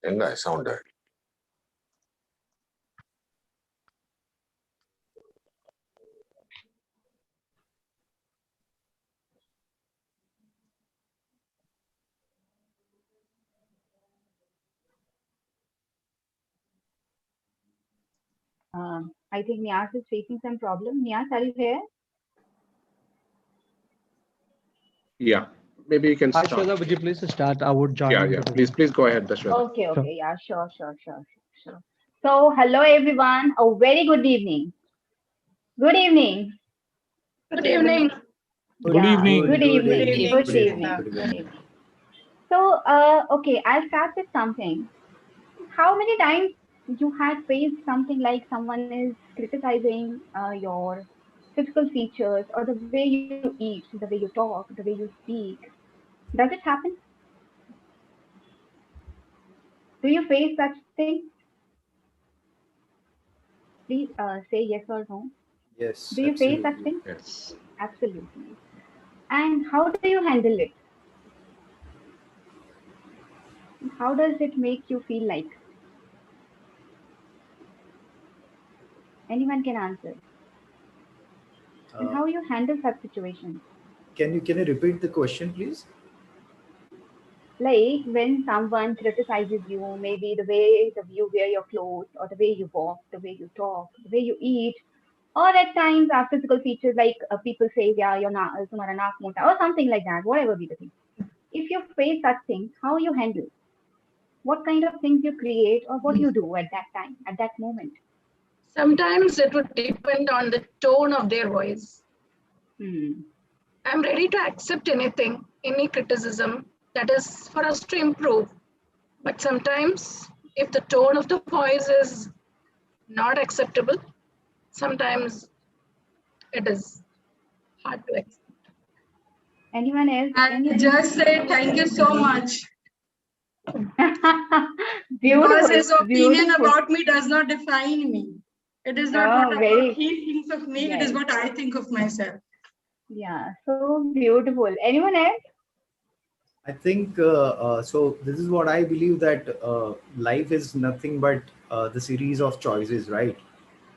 എന്താ sound? I think Nias is facing some problem. Nias, are you here? Yeah, maybe you can Hi, start. Shwetha, would you please start? I would join Yeah, into yeah. the Please go ahead, Shwetha. Okay, Sure. okay, yeah, sure. So, hello everyone. A very good evening. Good evening. Good evening. Good Yeah, evening. good evening. evening. Good Good evening. evening. Good evening. So, okay, I'll start with something. How many times you had faced something like someone is criticizing your physical features or the way you eat, the way you talk, the way you speak? Does it happen? Do you face such thing? Please say yes or no. Yes, Do you face such absolutely. thing? Yes. Absolutely. And how do you handle it? How does it make you feel like? Anyone can answer. And Uh, how you handle such situations? can you repeat the question, please? Like when someone criticizes you, maybe the way you wear your clothes, or the way you walk, the way you talk, the way you eat, or at times our physical features, like people say, yeah, you're not, तुम्हारा नाक मोटा, or something like that, whatever be the thing. If you face such things, how you handle? What kind of things you create, or what you do at that time, at that moment? Sometimes it would depend on the tone of their voice. Hmm. I'm ready to accept anything, any criticism that is for us to improve. But sometimes, if the tone of the voice is not acceptable, sometimes it is hard to accept. Anyone else? I just say thank you so much. Because Beautiful, his opinion beautiful. about me does not define me. It is not Oh, what very, he thinks of me, it is yes. what I think of myself. Yeah, so beautiful. Anyone else? I think so. This is what I believe, that life is nothing but the series of choices, right?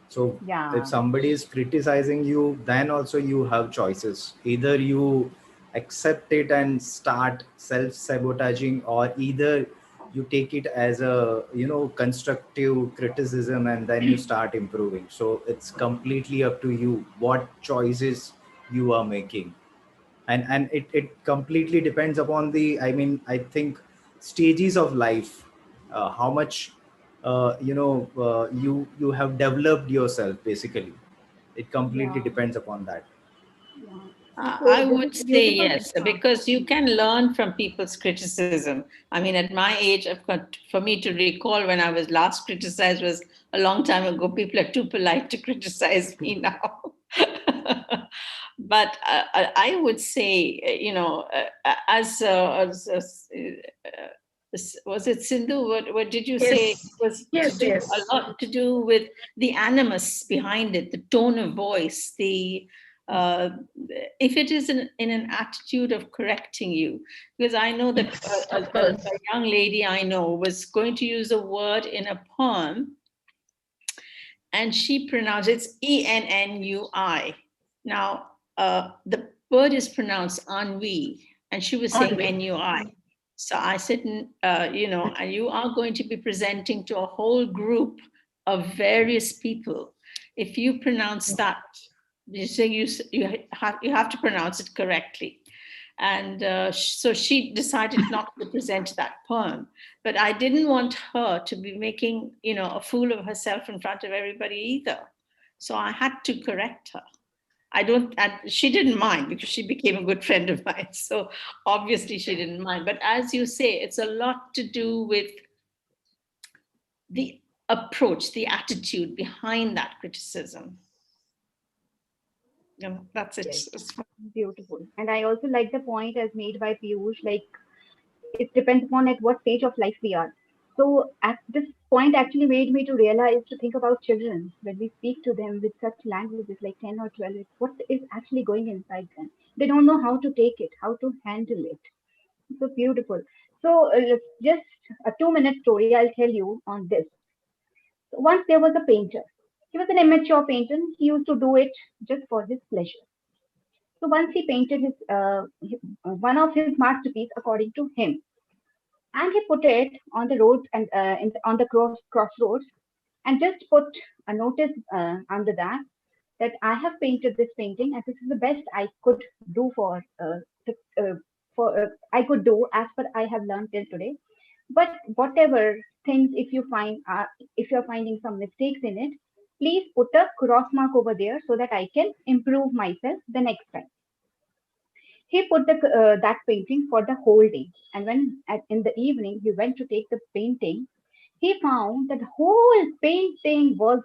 So if Yeah, somebody is criticizing you, then also you have choices. Either you accept it and start self-sabotaging, or either you take it as a constructive criticism and then you start improving. So it's completely up to you what choices you are making. And it completely depends upon the, I think, stages of life, how much you have developed yourself, basically. It completely yeah, depends upon that. yeah. I So this would is say beautiful. yes, because you can learn from people's criticism. I mean, at my age, for me to recall when I was last criticized was a long time ago. People are too polite to criticize me now. But I would say, was it Sindhu? What did you say? It was Yes, yes. a lot to do with the animus behind it, the tone of voice, the uh, if it is in an attitude of correcting you, because I know that Of course. a young lady I know was going to use a word in a poem, and she pronounced it's Ennui. Now, the word is pronounced ennui, and she was saying Only. NUI. So I said, and you are going to be presenting to a whole group of various people. If you pronounce that, you have to pronounce it correctly. And so she decided not to present that poem. But I didn't want her to be making, a fool of herself in front of everybody either. So I had to correct her. She didn't mind because she became a good friend of mine. So obviously she didn't mind. But as you say, it's a lot to do with the approach, the attitude behind that criticism. That's it. Yes, beautiful. And I also like the point as made by Piyush, like it depends upon at what stage of life we are. So at this point actually made me to realize to think about children when we speak to them with such languages like 10 or 12, it's what is actually going inside them. They don't know how to take it, how to handle it. So beautiful. So just a 2 minute story I'll tell you on this. So once there was a painter. He was an immature painter. He used to do it just for his pleasure. So once he painted one of his masterpieces according to him, and he put it on the road and on the crossroads, and just put a notice under that I have painted this painting and this is the best I could do I could do as per I have learned till today. But whatever things, if you're finding some mistakes in it, please put a cross mark over there so that I can improve myself the next time. He put that painting for the whole day, and in the evening he went to take the painting, he found that the whole painting was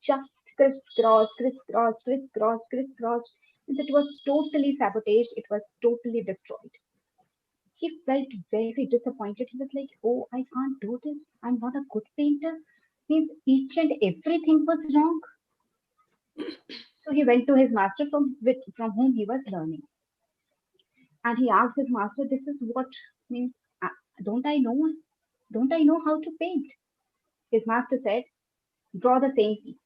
just crisscross, crisscross, crisscross, crisscross. It was totally sabotaged. It was totally destroyed. He felt very disappointed. He was like, "Oh, I can't do this. I'm not a good painter." Means each and everything was wrong. So he went to his master from whom he was learning, and he asked his master, "This is what means. uh, Don't I know? Don't I know how to paint?" His master said, "Draw the same piece.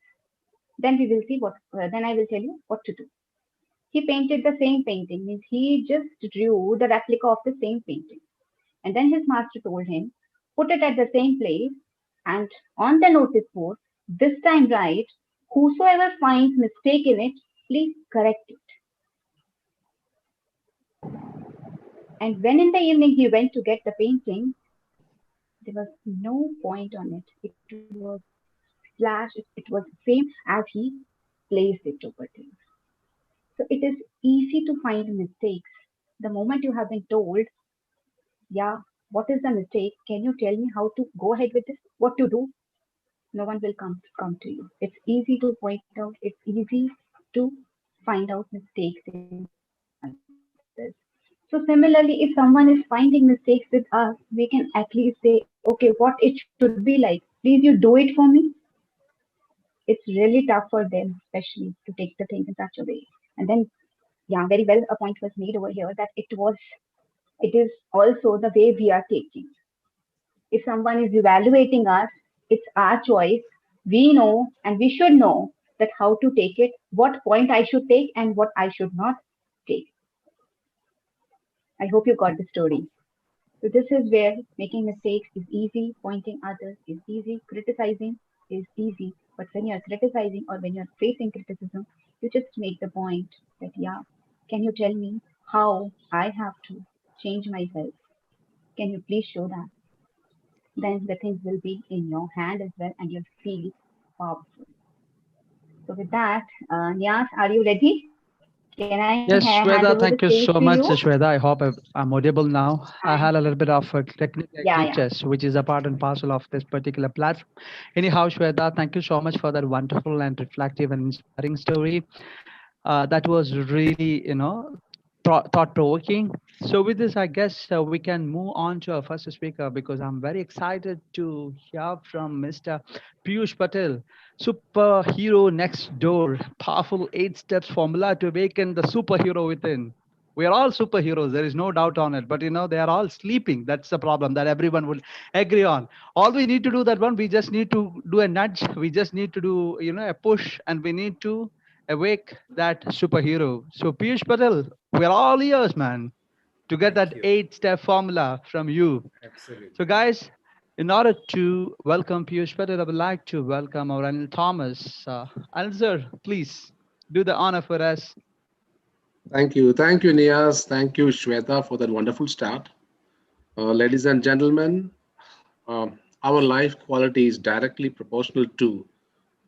Then we will see what. Then I will tell you what to do." He painted the same painting. Means he just drew the replica of the same painting. And then his master told him, "Put it at the same place and on the notice board, this time write, 'Whosoever finds mistake in it, please correct it.'" And when in the evening he went to get the painting, there was no point on it. It was flash, it was same as he placed it over there. So it is easy to find mistakes. The moment you have been told, "Yeah, what is the mistake? Can you tell me how to go ahead with this? What to do?" No one will come to you. It's easy to point out. It's easy to find out mistakes in others. So similarly, if someone is finding mistakes with us, we can at least say, "Okay, what it should be like? Please, you do it for me." It's really tough for them, especially to take the things in such a way. And then, yeah, very well, a point was made over here that it is also the way we are taking. If someone is evaluating us, it's our choice. We know and we should know that how to take it, what point I should take and what I should not take. I hope you got the story. So this is where making mistakes is easy, pointing others is easy, criticizing is easy. But when you're criticizing or when you're facing criticism, you just make the point that, "Yeah, can you tell me how I have to change myself? Can you please show that?" Then the things will be in your hand as well and you'll feel powerful. So with that, Nyas, are you ready? Can I Yes, hand over the Shweta, stage thank you to so you? much, Shweta. I hope I'm audible now. I Hi. had a little bit of a technical Yeah, yeah. glitches, which is a part and parcel of this particular platform. Anyhow, Shweta, thank you so much for that wonderful and reflective and inspiring story. That was really, thought-provoking. So with this, I guess we can move on to our first speaker because I'm very excited to hear from Mr. Piyush Patel, superhero next door, powerful 8 steps formula to awaken the superhero within. We are all superheroes. There is no doubt on it. But they are all sleeping. That's the problem that everyone would agree on. All we need to do that one, we just need to do a nudge. We just need to do, a push, and we need to awake that superhero. So Piyush Patel, we're all ears, man, to get Thank that you. 8 step formula from you. So Absolutely. guys, in order to welcome Piyush Patel, I would like to welcome our Anil Thomas. Anil sir, please do the honor for us. Thank you. Thank you, Nias. Thank you, Shwetha, for that wonderful start. Ladies and gentlemen, our life quality is directly proportional to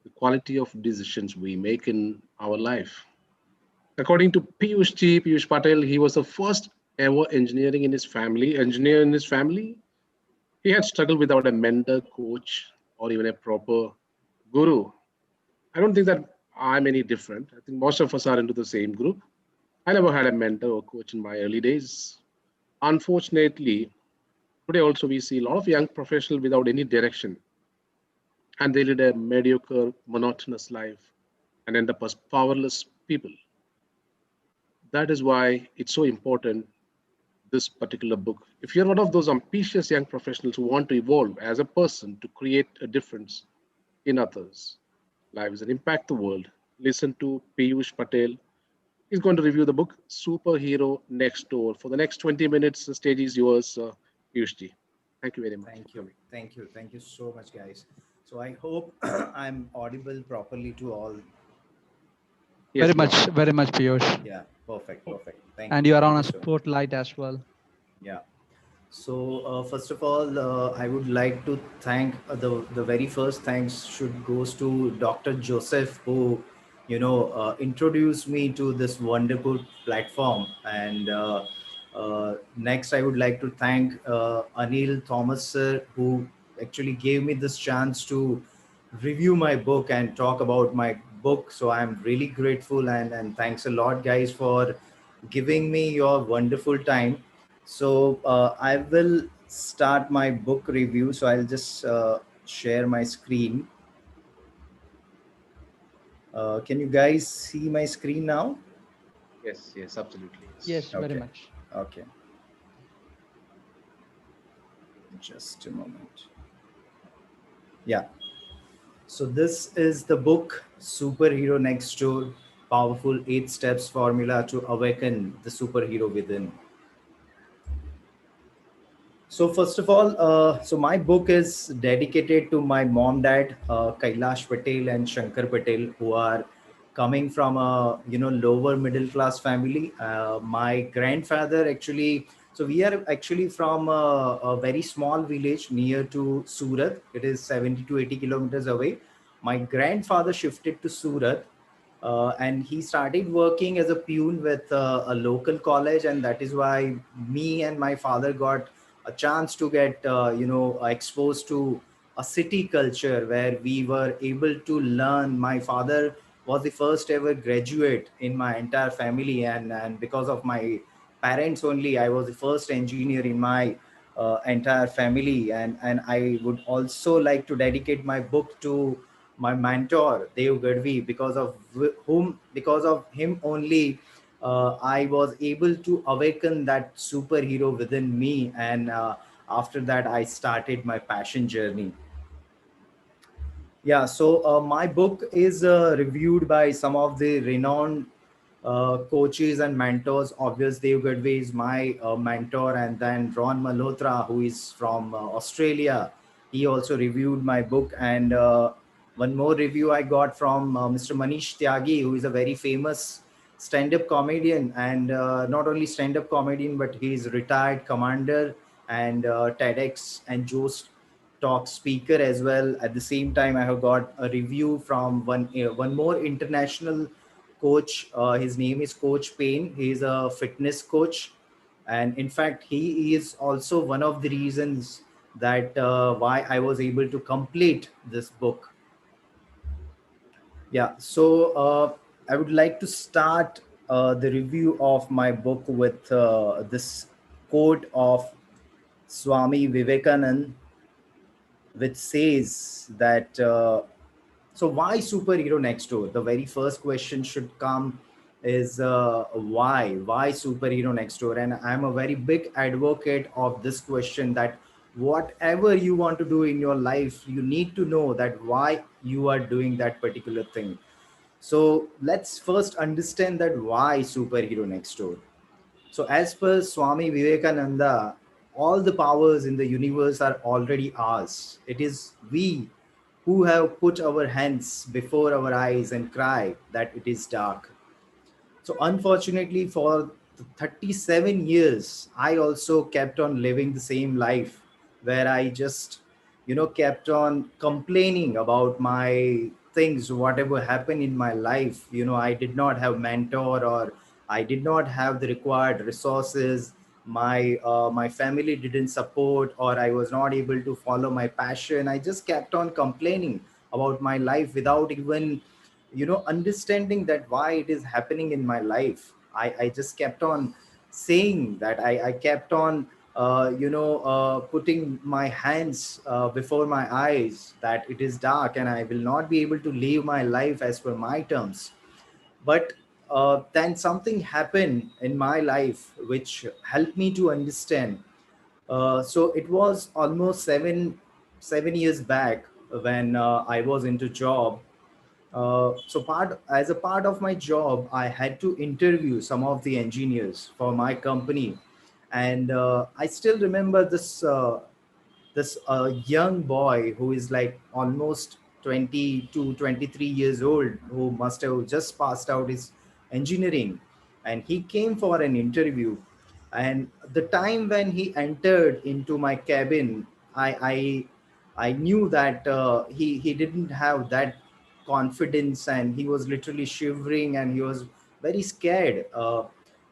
the quality of decisions we make in our life. According to Piyush Patel, he was the first ever engineer in his family. He had struggled without a mentor, coach, or even a proper guru. I don't think that I'm any different. I think most of us are into the same group. I never had a mentor or coach in my early days. Unfortunately, today also we see a lot of young professionals without any direction, and they lead a mediocre, monotonous life and end up as powerless people. That is why it's so important this particular book. If you're one of those ambitious young professionals who want to evolve as a person to create a difference in others' lives and impact the world, listen to Piyush Patel. He's going to review the book Superhero Next Door. For the next 20 minutes, the stage is yours, Piyush ji. Thank you very much for Thank you. coming. Thank you so much, guys. So I hope I'm audible properly to all. Yes, go ahead. Very much, Piyush. Yeah, perfect, perfect. And you are Thank on you a so. spotlight as well. Yeah. So first of all, I would like to thank the very first thanks should goes to Dr. Joseph, who introduced me to this wonderful platform. And next, I would like to thank Anil Thomas sir, who actually gave me this chance to review my book and talk about my book. So I'm really grateful, and thanks a lot, guys, for giving me your wonderful time. So I will start my book review. So I'll just share my screen. Can you guys see my screen now? Yes, yes, absolutely. Yes. Yes, very Okay. much. Okay. Just a moment. Yeah. So this is the book Superhero Next Door: Powerful 8 Steps Formula to Awaken the Superhero Within. So first of all, so my book is dedicated to my mom, dad, Kailash Patel and Shankar Patel, who are coming from a lower middle class family. My grandfather actually, so we are actually from a very small village near to Surat. It is 70 to 80 kilometers away. My grandfather shifted to Surat, and he started working as a peon with a local college, and that is why me and my father got a chance to get exposed to a city culture where we were able to learn. My father was the first ever graduate in my entire family, and because of my parents only, I was the first engineer in my entire family. And I would also like to dedicate my book to my mentor Dev Gadvi, because of him only I was able to awaken that superhero within me, and after that I started my passion journey. Yeah, so my book is reviewed by some of the renowned coaches and mentors. Obvious Dev Gadve is my mentor, and then Ron Malhotra, who is from Australia, he also reviewed my book. And one more review I got from Mr. Manish Tyagi, who is a very famous stand-up comedian, and not only stand-up comedian, but he is retired commander and TEDx and Joe's talk speaker as well. At the same time, I have got a review from one more international coach. His name is Coach Payne. He is a fitness coach, and in fact, he is also one of the reasons that why I was able to complete this book. Yeah, so I would like to start the review of my book with this quote of Swami Vivekanand, which says that so why superhero next door. The very first question should come is why superhero next door. And I'm a very big advocate of this question, that whatever you want to do in your life, you need to know that why you are doing that particular thing. So let's first understand that why superhero next door. So, as per Swami Vivekananda, all the powers in the universe are already ours. It is we who have put our hands before our eyes and cry that it is dark. So, unfortunately, for 37 years, I also kept on living the same life where I just, kept on complaining about my things, whatever happened in my life. I did not have mentor, or I did not have the required resources. My family didn't support, or I was not able to follow my passion. I just kept on complaining about my life without even understanding that why it is happening in my life. I just kept on saying that. I kept on putting my hands before my eyes that it is dark and I will not be able to live my life as per my terms. But then something happened in my life which helped me to understand. So it was almost 7 years back when I was into job. So part as a part of my job, I had to interview some of the engineers for my company, and I still remember this young boy who is like almost 20 to 23 years old, who must have just passed out his engineering, and he came for an interview. And the time when he entered into my cabin, I knew that he didn't have that confidence, and he was literally shivering and he was very scared.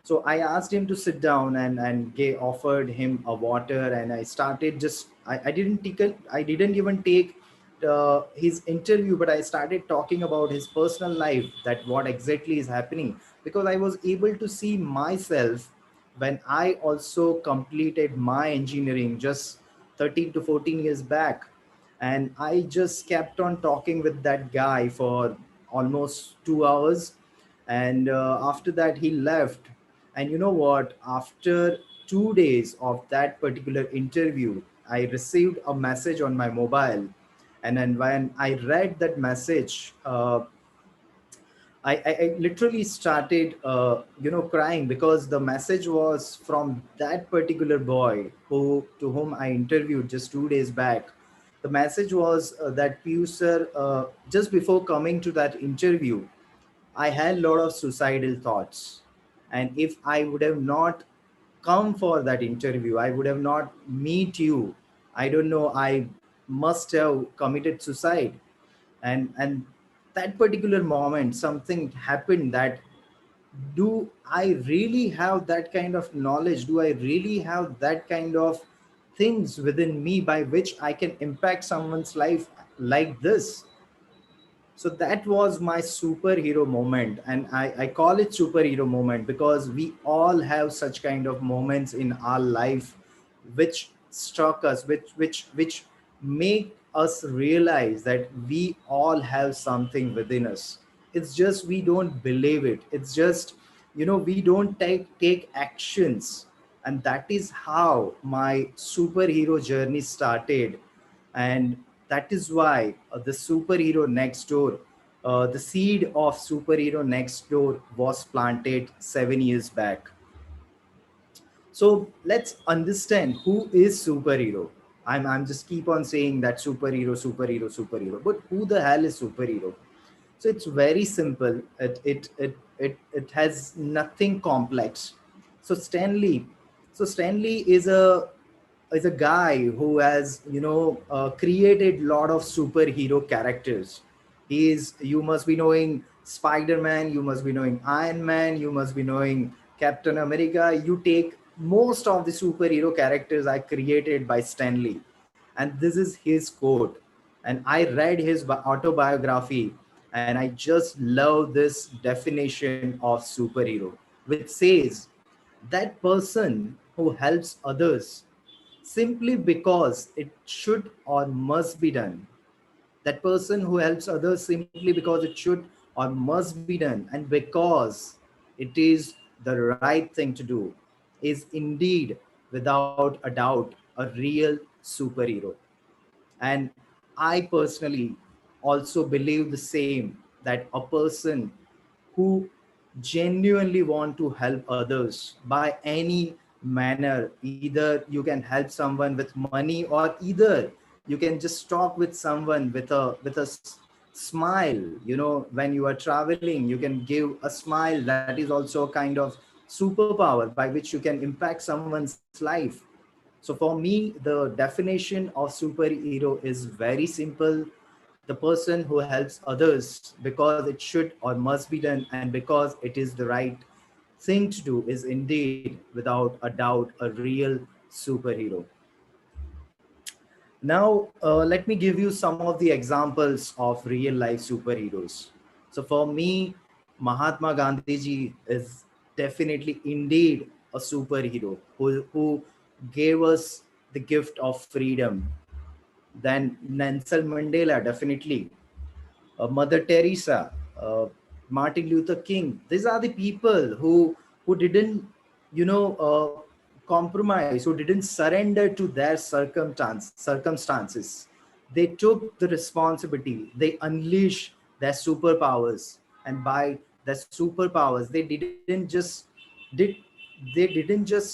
So I asked him to sit down, and offered him a water, and I started just I didn't even take his interview, but I started talking about his personal life, that what exactly is happening, because I was able to see myself when I also completed my engineering just 13 to 14 years back. And I just kept on talking with that guy for almost 2 hours. And after that, he left. And you know what? After 2 days of that particular interview, I received a message on my mobile. And then when I read that message, I literally started, crying, because the message was from that particular boy to whom I interviewed just 2 days back. The message was that, Piyush sir, just before coming to that interview, I had a lot of suicidal thoughts. And if I would have not come for that interview, I would have not meet you. I don't know, I must have committed suicide. And that particular moment, something happened, that do I really have that kind of knowledge? Do I really have that kind of things within me by which I can impact someone's life like this? So that was my superhero moment, and I call it superhero moment because we all have such kind of moments in our life which struck us, which make us realize that we all have something within us. It's just we don't believe it. It's just, we don't take actions. And that is how my superhero journey started. And that is why the superhero next door, the seed of superhero next door was planted 7 years back. So let's understand who is superhero. I'm just keep on saying that superhero, superhero, superhero, but who the hell is superhero? So it's very simple. It has nothing complex. So Stanley is a guy who has, created lot of superhero characters. He is, you must be knowing Spider-Man, you must be knowing Iron Man, you must be knowing Captain America. You take most of the superhero characters are created by Stanley, and this is his quote. And I read his autobiography, and I just love this definition of superhero, which says that person who helps others simply because it should or must be done. That person who helps others simply because it should or must be done, and because it is the right thing to do, is indeed, without a doubt, a real superhero. And I personally also believe the same, that a person who genuinely want to help others by any manner, either you can help someone with money, or either you can just talk with someone with a smile. When you are traveling, you can give a smile. That is also a kind of superpower by which you can impact someone's life. So for me, the definition of superhero is very simple: the person who helps others because it should or must be done, and because it is the right thing to do, is indeed, without a doubt, a real superhero. Now, let me give you some of the examples of real life superheroes. So, for me, Mahatma Gandhi ji is definitely indeed a superhero who gave us the gift of freedom. Then Nelson Mandela, definitely. Mother Teresa, Martin Luther King. These are the people who didn't, you know, compromise, who didn't surrender to their circumstances. They took the responsibility. They unleashed their superpowers, and by their superpowers, they didn't just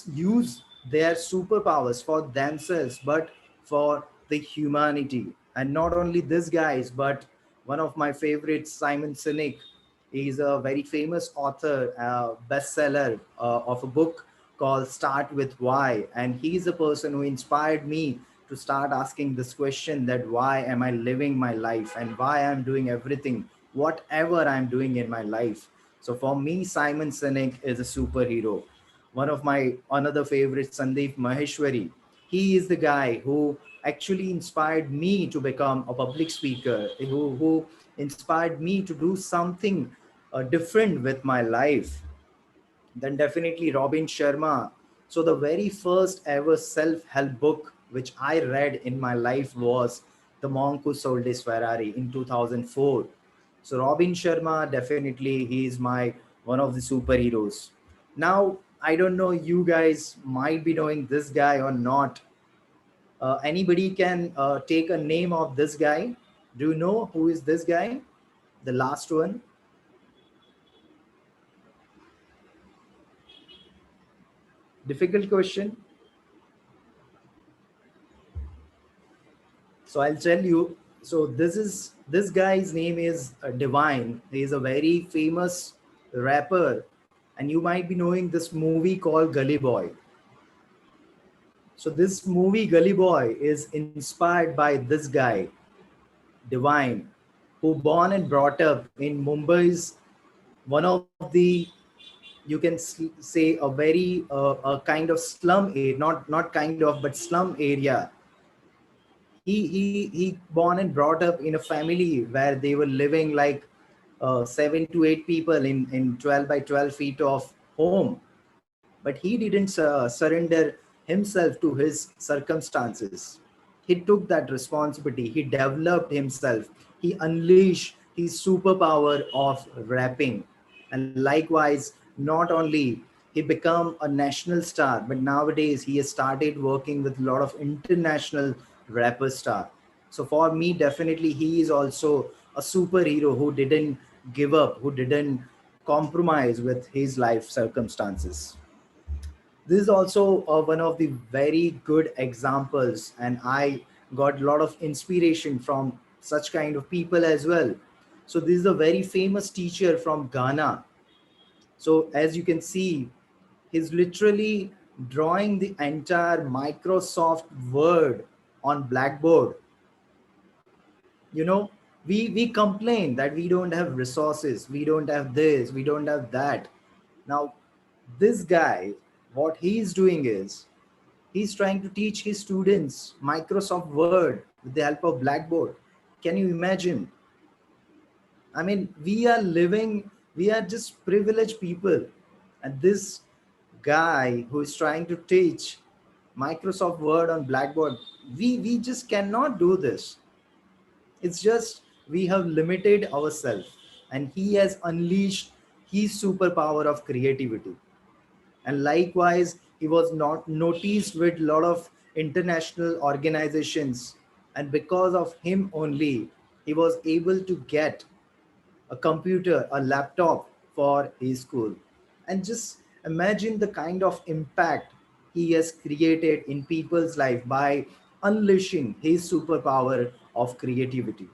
use their superpowers for themselves, but for the humanity. And not only this guys, but one of my favorites, Simon Sinek. He's a very famous author, bestseller of a book called Start with Why. And he's a person who inspired me to start asking this question, that why am I living my life and why I'm doing everything, whatever I'm doing in my life. So for me, Simon Sinek is a superhero. One of my another favorite, Sandeep Maheshwari. He is the guy who actually inspired me to become a public speaker, who inspired me to do something different with my life. Then definitely Robin Sharma. So the very first ever self-help book which I read in my life was The Monk Who Sold His Ferrari in 2004. So Robin Sharma, definitely he is my one of the superheroes. Now I don't know, you guys might be knowing this guy or not. Anybody can take a name of this guy? Do you know who is this guy? The last one. Difficult question. So I'll tell you. So this guy's name is Divine. He is a very famous rapper, and you might be knowing this movie called Gully Boy. So this movie Gully Boy is inspired by this guy, Divine, who born and brought up in Mumbai's one of the, you can say, a very a kind of slum area, not kind of, but slum area. He born and brought up in a family where they were living like 7 to 8 people in 12 by 12 feet of home, but he didn't surrender himself to his circumstances. He took that responsibility. He developed himself. He unleashed his superpower of rapping. And likewise, not only he become a national star, but nowadays he has started working with a lot of international rapper star. So for me, definitely he is also a superhero who didn't give up, who didn't compromise with his life circumstances. This is also one of the very good examples, and I got a lot of inspiration from such kind of people as well. So this is a very famous teacher from Ghana. So as you can see, he's literally drawing the entire Microsoft Word on blackboard. You know, we complain that we don't have resources, we don't have this, we don't have that. Now this guy, what he's doing is he's trying to teach his students Microsoft Word with the help of blackboard. Can you imagine? I mean, we are just privileged people, and this guy who is trying to teach Microsoft Word on blackboard, we just cannot do this. It's just we have limited ourselves, and he has unleashed his superpower of creativity. And likewise, he was not noticed with a lot of international organizations, and because of him only, he was able to get a computer, a laptop for his school. And just imagine the kind of impact he has created in people's life by unleashing his superpower of creativity.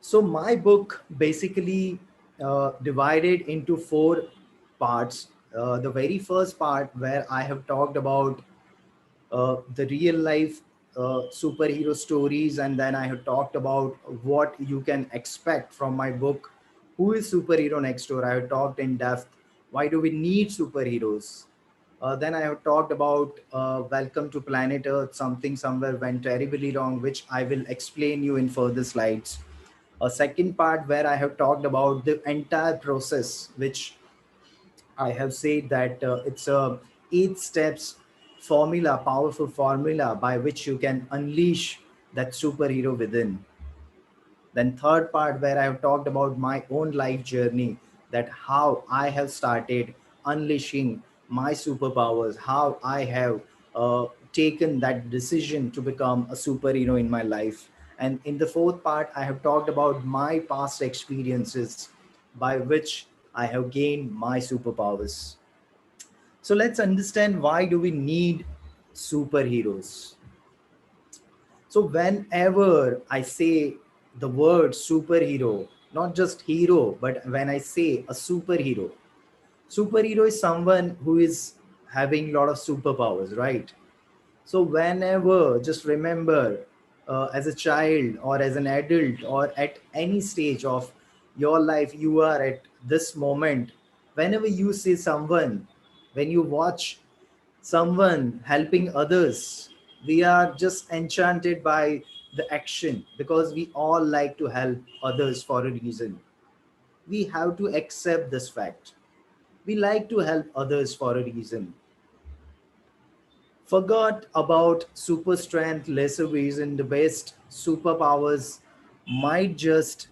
So my book basically divided into four parts. The very first part, where I have talked about the real life superhero stories, and then I have talked about what you can expect from my book, Who is Superhero Next Door. I have talked in depth, why do we need superheroes. Then I have talked about Welcome to Planet Earth, something somewhere went terribly wrong, which I will explain you in further slides. A second part where I have talked about the entire process, which I have said that it's a 8 steps formula, powerful formula by which you can unleash that superhero within. Then third part where I have talked about my own life journey, that how I have started unleashing my superpowers, how I have taken that decision to become a superhero in my life. And in the fourth part, I have talked about my past experiences by which I have gained my superpowers. So let's understand, why do we need superheroes? So whenever I say the word superhero, not just hero, but when I say a superhero, superhero is someone who is having a lot of superpowers, right? So whenever, just remember, as a child or as an adult or at any stage of your life, you are at this moment, whenever you see someone, when you watch someone helping others, we are just enchanted by the action, because we all like to help others for a reason. We have to accept this fact. We like to help others for a reason. Forgot about super strength, lesser reason, the best superpowers might just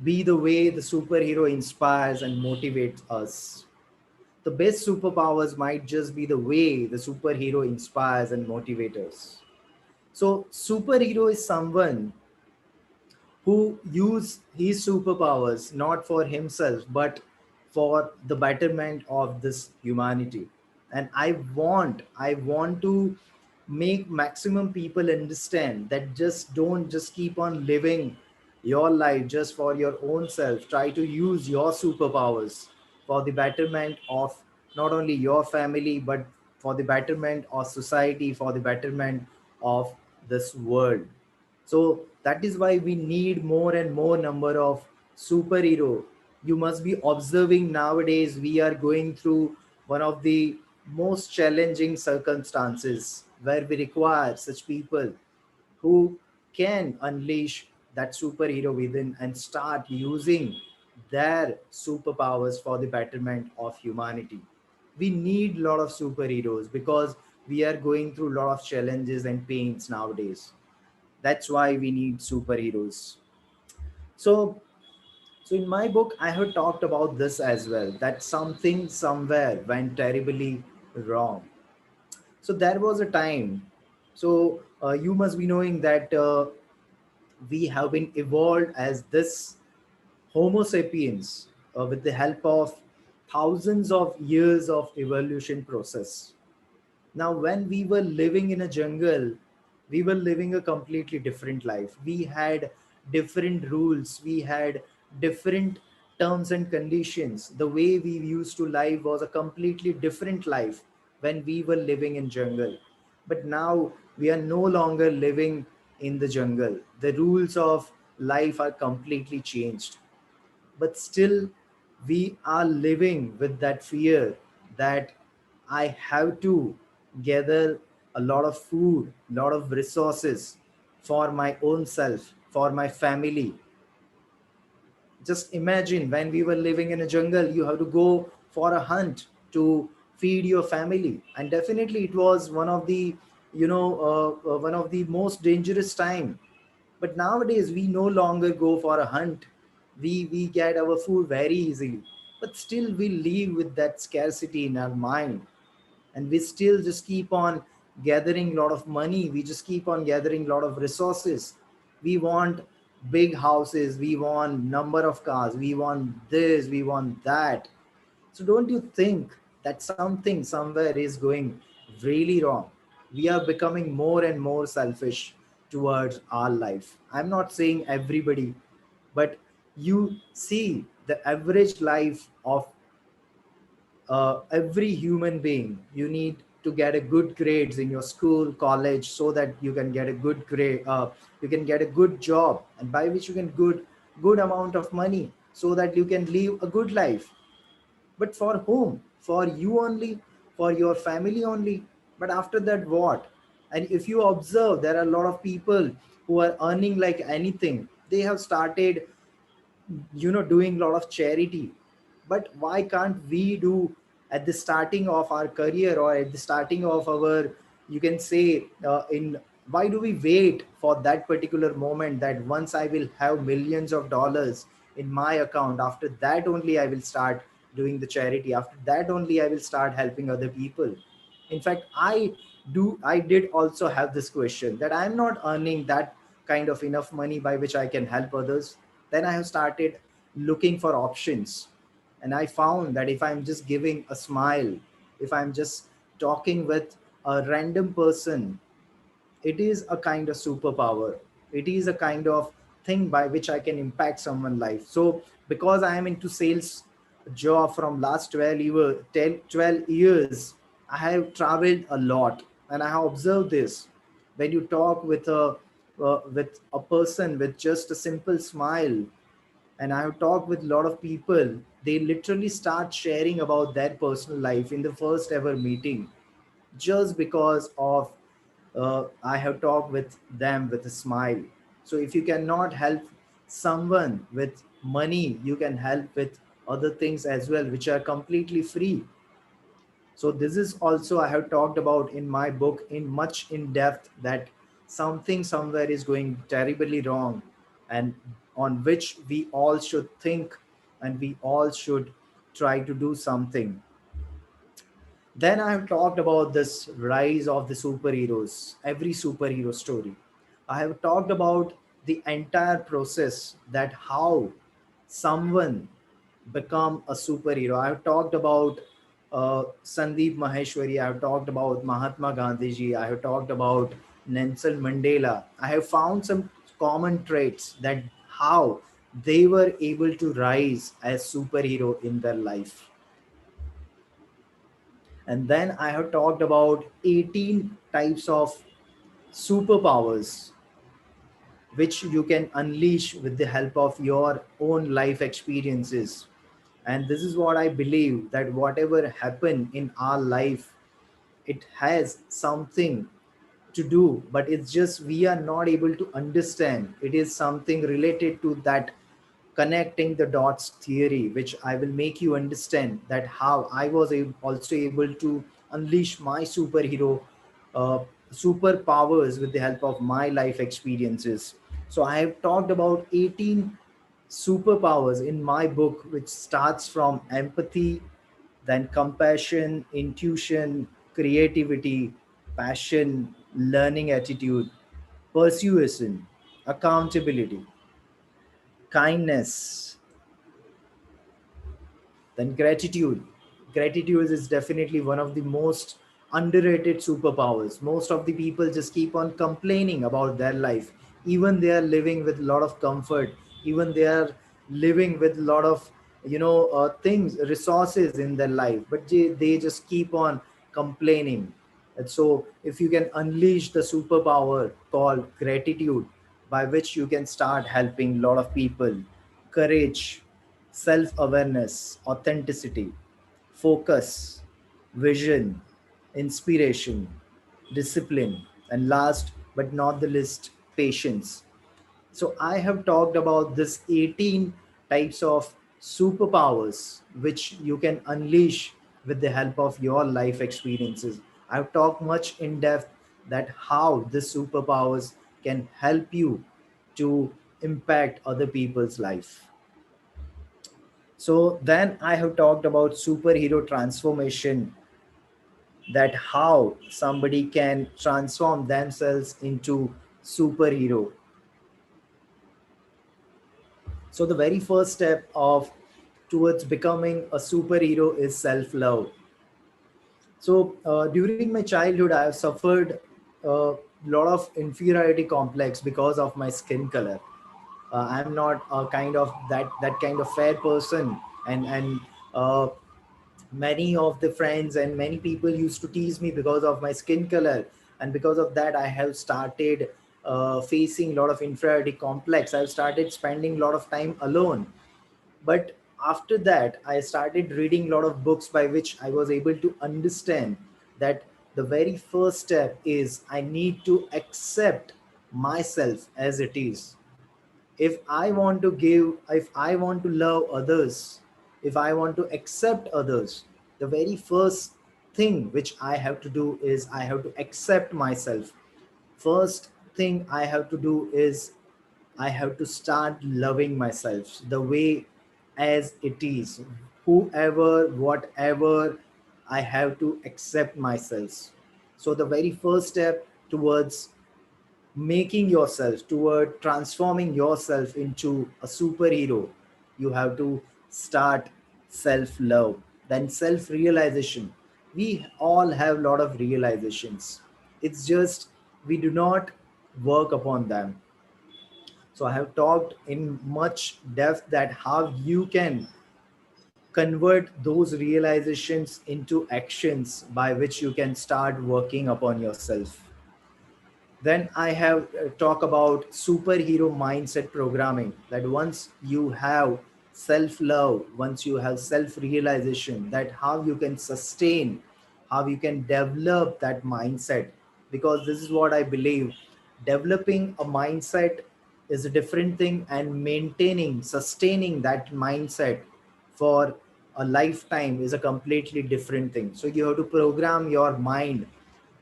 be the way the superhero inspires and motivates us. The best superpowers might just be the way the superhero inspires and motivates us. So, superhero is someone who use his superpowers not for himself but for the betterment of this humanity. And I want to make maximum people understand that just don't just keep on living your life just for your own self. Try to use your superpowers for the betterment of not only your family but for the betterment of society, for the betterment of this world. So that is why we need more and more number of superhero. You must be observing, nowadays we are going through one of the most challenging circumstances where we require such people who can unleash that superhero within and start using their superpowers for the betterment of humanity. We need a lot of superheroes because we are going through a lot of challenges and pains nowadays. That's why we need superheroes. So so in my book I have talked about this as well, that something somewhere went terribly wrong. So there was a time. So you must be knowing that we have been evolved as this homo sapiens, with the help of thousands of years of evolution process. Now, when we were living in a jungle, we were living a completely different life. We had different rules, we had different terms and conditions. The way we used to live was a completely different life when we were living in jungle. But now we are no longer living in the jungle. The rules of life are completely changed, but still we are living with that fear that I have to gather a lot of food, lot of resources for my own self, for my family. Just imagine, when we were living in a jungle, you have to go for a hunt to feed your family, and definitely it was one of the, one of the most dangerous time. But nowadays we no longer go for a hunt. We get our food very easily, but still we live with that scarcity in our mind, and we still just keep on gathering a lot of money, we just keep on gathering a lot of resources. We want big houses, we want number of cars, we want this, we want that. So don't you think that something somewhere is going really wrong? We are becoming more and more selfish towards our life. I'm not saying everybody, but you see the average life of every human being. You need to get a good grades in your school, college, so that you can get a good grade, you can get a good job, and by which you can good amount of money, so that you can live a good life. But for whom? For you only, for your family only. But after that, what? And if you observe, there are a lot of people who are earning like anything. They have started, doing a lot of charity. But why can't we do at the starting of our career, or at the starting of our, you can say, in Why do we wait for that particular moment that once I will have millions of dollars in my account, after that only I will start doing the charity, after that only I will start helping other people? In fact, I did also have this question that I'm not earning that kind of enough money by which I can help others. Then I have started looking for options, and I found that if I'm just giving a smile, if I'm just talking with a random person, it is a kind of superpower. It is a kind of thing by which I can impact someone's life. So because I am into sales job from last 12 years, I have traveled a lot, and I have observed this. When you talk with a person with just a simple smile, and I have talked with a lot of people, they literally start sharing about their personal life in the first ever meeting, just because of I have talked with them with a smile. So if you cannot help someone with money, you can help with other things as well, which are completely free. So this is also I have talked about in my book in much in depth, that something somewhere is going terribly wrong, and on which we all should think, and we all should try to do something. Then I have talked about this rise of the superheroes, every superhero story. I have talked about the entire process, that how someone become a superhero. I have talked about Sandeep Maheshwari. I have talked about Mahatma Gandhiji. I have talked about Nelson Mandela. I have found some common traits, that how they were able to rise as superhero in their life. And then I have talked about 18 types of superpowers which you can unleash with the help of your own life experiences. And this is what I believe, that whatever happened in our life, it has something to do, but it's just we are not able to understand. It is something related to that connecting the dots theory, which I will make you understand that how I was also able to unleash my superhero uh, superpowers with the help of my life experiences. So I have talked about 18 superpowers in my book, which starts from empathy, then compassion, intuition, creativity, passion, learning attitude, persuasion, accountability, kindness, then gratitude is definitely one of the most underrated superpowers. Most of the people just keep on complaining about their life, even they are living with a lot of comfort, even they are living with a lot of things, resources in their life, but they just keep on complaining. And so if you can unleash the superpower called gratitude, by which you can start helping a lot of people, courage, self awareness, authenticity, focus, vision, inspiration, discipline, and last but not the least, patience. So, I have talked about this 18 types of superpowers which you can unleash with the help of your life experiences. I've talked much in depth that how these superpowers can help you to impact other people's life. So then I have talked about superhero transformation, that how somebody can transform themselves into superhero. So the very first step of towards becoming a superhero is self-love. So during my childhood, I have suffered a lot of inferiority complex because of my skin color. I'm not a kind of that kind of fair person, and uh, many of the friends and many people used to tease me because of my skin color, and because of that I have started facing a lot of inferiority complex. I've started spending a lot of time alone. But after that I started reading a lot of books by which I was able to understand that the very first step is I need to accept myself as it is. If I want to give, if I want to love others, if I want to accept others, the very first thing which I have to do is I have to accept myself. first thing I have to do is I have to start loving myself the way as it is. Whoever, whatever, I have to accept myself. So, the very first step towards making yourself, toward transforming yourself into a superhero, you have to start self love, then self realization. We all have a lot of realizations. It's just we do not work upon them. So I have talked in much depth that how you can convert those realizations into actions by which you can start working upon yourself. Then I have talk about superhero mindset programming, that once you have self love, once you have self realization, that how you can sustain, how you can develop that mindset. Because this is what I believe, developing a mindset is a different thing, and maintaining, sustaining that mindset for a lifetime is a completely different thing. So you have to program your mind,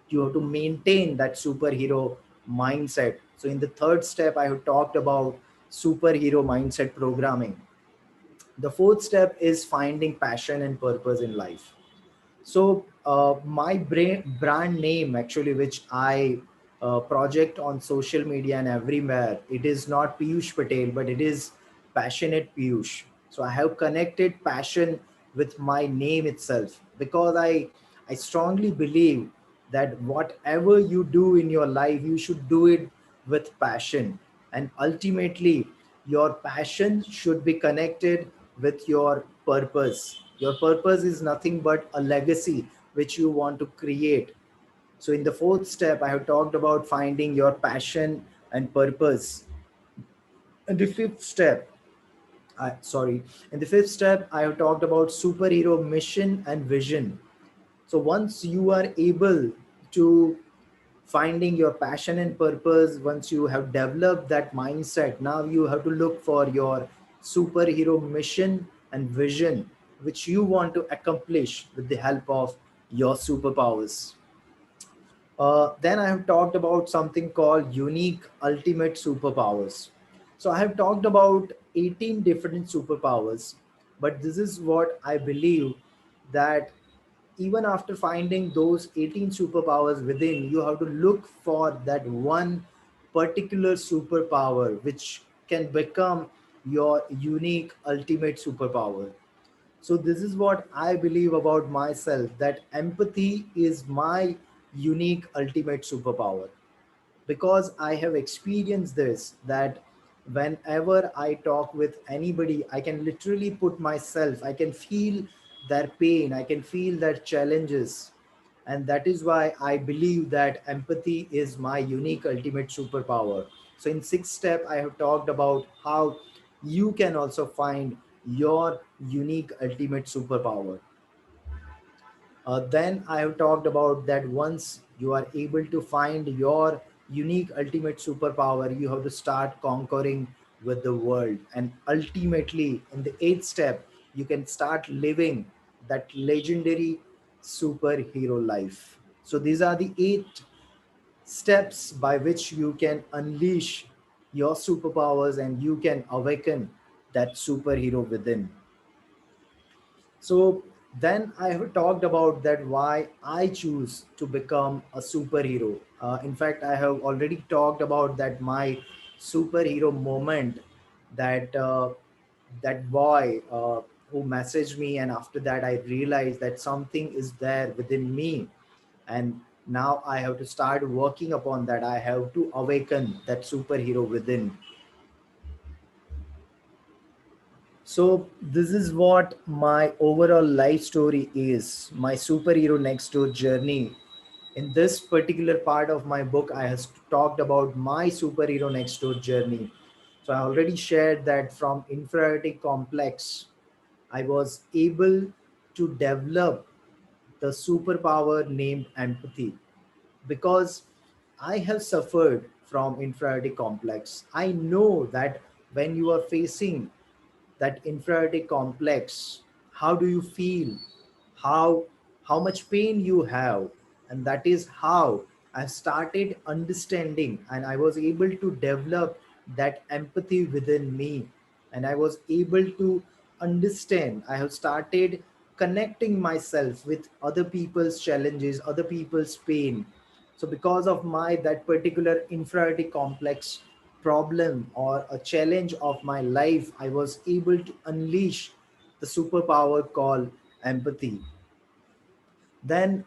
you have to maintain that superhero mindset. So in the third step I have talked about superhero mindset programming. The fourth step is finding passion and purpose in life. So my brand name actually, which I project on social media and everywhere, it is not Piyush Patel, but it is Passionate Piyush. So I have connected passion with my name itself, because I strongly believe that whatever you do in your life, you should do it with passion, and ultimately your passion should be connected with your purpose. Your purpose is nothing but a legacy which you want to create. So in the fourth step I have talked about finding your passion and purpose. And the fifth step, sorry, in the fifth step I have talked about superhero mission and vision. So once you are able to finding your passion and purpose, once you have developed that mindset, now you have to look for your superhero mission and vision which you want to accomplish with the help of your superpowers. Then I have talked about something called unique ultimate superpowers. So I have talked about 18 different superpowers, but this is what I believe, that even after finding those 18 superpowers within, you have to look for that one particular superpower which can become your unique ultimate superpower. So this is what I believe about myself, that empathy is my unique ultimate superpower, because I have experienced this, that whenever I talk with anybody, I can literally put myself, I can feel their pain, I can feel their challenges. And that is why I believe that empathy is my unique ultimate superpower. So in sixth step, I have talked about how you can also find your unique ultimate superpower. Then I have talked about that once you are able to find your unique ultimate superpower, you have to start conquering with the world. And ultimately, in the eighth step, you can start living that legendary superhero life. So these are the eight steps by which you can unleash your superpowers and you can awaken that superhero within. So then I have talked about that why I choose to become a superhero. In fact, I have already talked about that my superhero moment, that that boy who messaged me, and after that I realized that something is there within me, and now I have to start working upon that. I have to awaken that superhero within. So this is what my overall life story is, my superhero next door journey. In this particular part of my book, I have talked about my superhero next door journey. So I already shared that from inferiority complex, I was able to develop the superpower named empathy, because I have suffered from inferiority complex. I know that when you are facing that inferiority complex, how do you feel, how how much pain you have, and that is how I started understanding, and I was able to develop that empathy within me. And I was able to understand. I have started connecting myself with other people's challenges, other people's pain. So because of my that particular inferiority complex problem or a challenge of my life, I was able to unleash the superpower called empathy. Then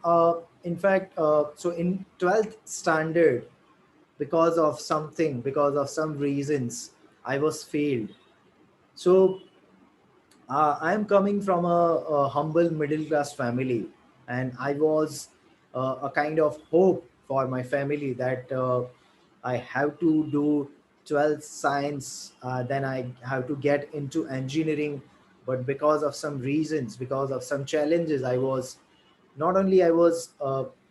in fact, so in 12th standard, because of some reasons, I was failed. So I am coming from a humble middle class family, and I was a kind of hope for my family that I have to do 12th science, then I have to get into engineering. But because of some reasons, because of some challenges, I was not only I was